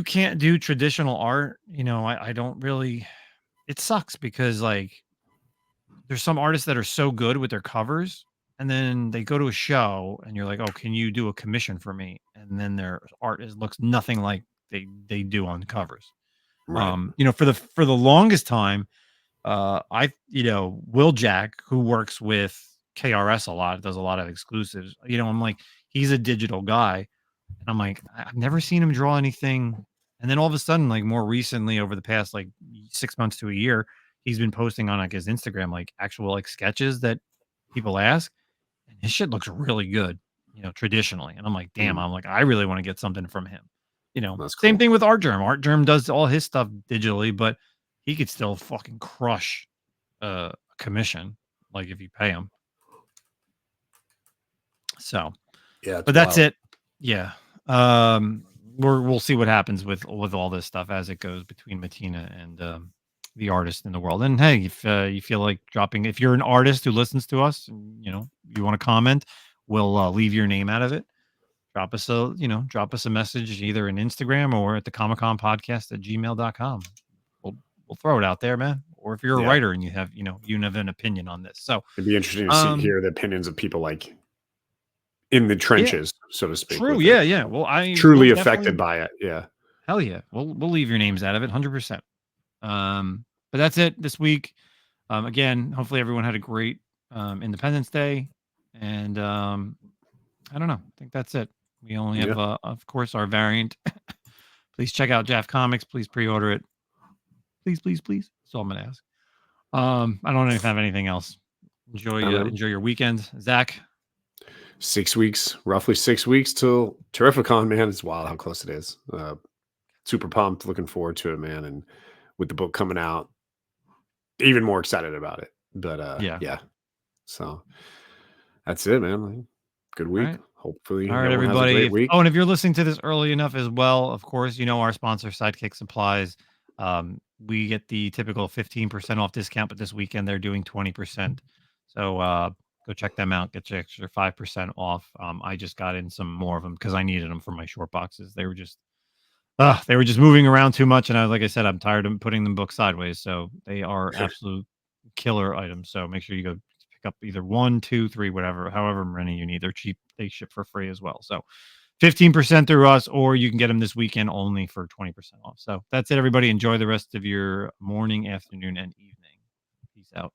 Speaker 1: can't do traditional art, I don't really. It sucks because like there's some artists that are so good with their covers, and then they go to a show, and you're like, "Oh, can you do a commission for me?" And then their art looks nothing like they do on covers.
Speaker 3: Right.
Speaker 1: For the longest time, Will Jack, who works with KRS a lot, does a lot of exclusives. I'm like, he's a digital guy, and I'm like, I've never seen him draw anything. And then all of a sudden, like more recently, over the past like 6 months to a year, he's been posting on like his Instagram like actual like sketches that people ask, and his shit looks really good, traditionally. And I'm like, damn, I'm like, I really want to get something from him. Same thing with Art Germ. Art Germ does all his stuff digitally, but he could still fucking crush a commission, like if you pay him. So,
Speaker 3: Yeah, it's
Speaker 1: but that's
Speaker 3: wild.
Speaker 1: it. Yeah. We'll see what happens with all this stuff as it goes between Matina and the artist in the world. And hey, if you feel like dropping, if you're an artist who listens to us, and, you want to comment, we'll leave your name out of it. Drop us a message either in Instagram or at the Comic-Con podcast at gmail.com. We'll throw it out there, man. Or if you're a
Speaker 3: Yeah.
Speaker 1: writer and you have an opinion on this. So
Speaker 3: It'd be interesting to hear the opinions of people like in the trenches, so to speak.
Speaker 1: True.
Speaker 3: with
Speaker 1: Yeah.
Speaker 3: it.
Speaker 1: Yeah. Well, I
Speaker 3: Truly
Speaker 1: will
Speaker 3: affected
Speaker 1: definitely-
Speaker 3: by it. Yeah.
Speaker 1: Hell yeah. We'll leave your names out of it 100%. But that's it this week. Again, hopefully everyone had a great Independence Day. And I don't know. I think that's it. We only have, of course, our variant. Please check out Jaff Comics. Please pre-order it. Please, please, please. That's all I'm going to ask. I don't have anything else. Enjoy your weekend. Zach?
Speaker 3: 6 weeks, roughly 6 weeks till Terrificon, man. It's wild how close it is. Super pumped, looking forward to it, man. And with the book coming out, even more excited about it. But yeah. So that's it, man. Good week.
Speaker 1: Right.
Speaker 3: Hopefully,
Speaker 1: all right, everybody. And if you're listening to this early enough as well, of course, our sponsor, Sidekick Supplies. We get the typical 15% off discount, but this weekend they're doing 20%. So go check them out. Get your extra 5% off. I just got in some more of them because I needed them for my short boxes. They were just moving around too much, and like I said, I'm tired of putting them book sideways. So they are absolute killer items. So make sure you go pick up either 1, 2, 3, whatever, however many you need. They're cheap. They ship for free as well. So 15% through us, or you can get them this weekend only for 20% off. So that's it, everybody. Enjoy the rest of your morning, afternoon, and evening. Peace out.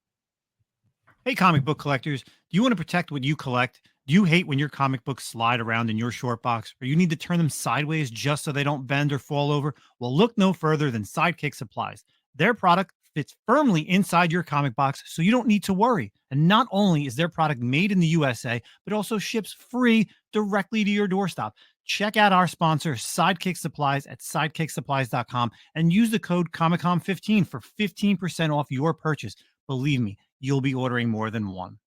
Speaker 1: Hey, comic book collectors. Do you want to protect what you collect? Do you hate when your comic books slide around in your short box, or you need to turn them sideways just so they don't bend or fall over? Well, look no further than Sidekick Supplies. Their product fits firmly inside your comic box, so you don't need to worry. And not only is their product made in the USA, but also ships free directly to your doorstep. Check out our sponsor, Sidekick Supplies, at sidekicksupplies.com and use the code ComicCon15 for 15% off your purchase. Believe me, you'll be ordering more than one.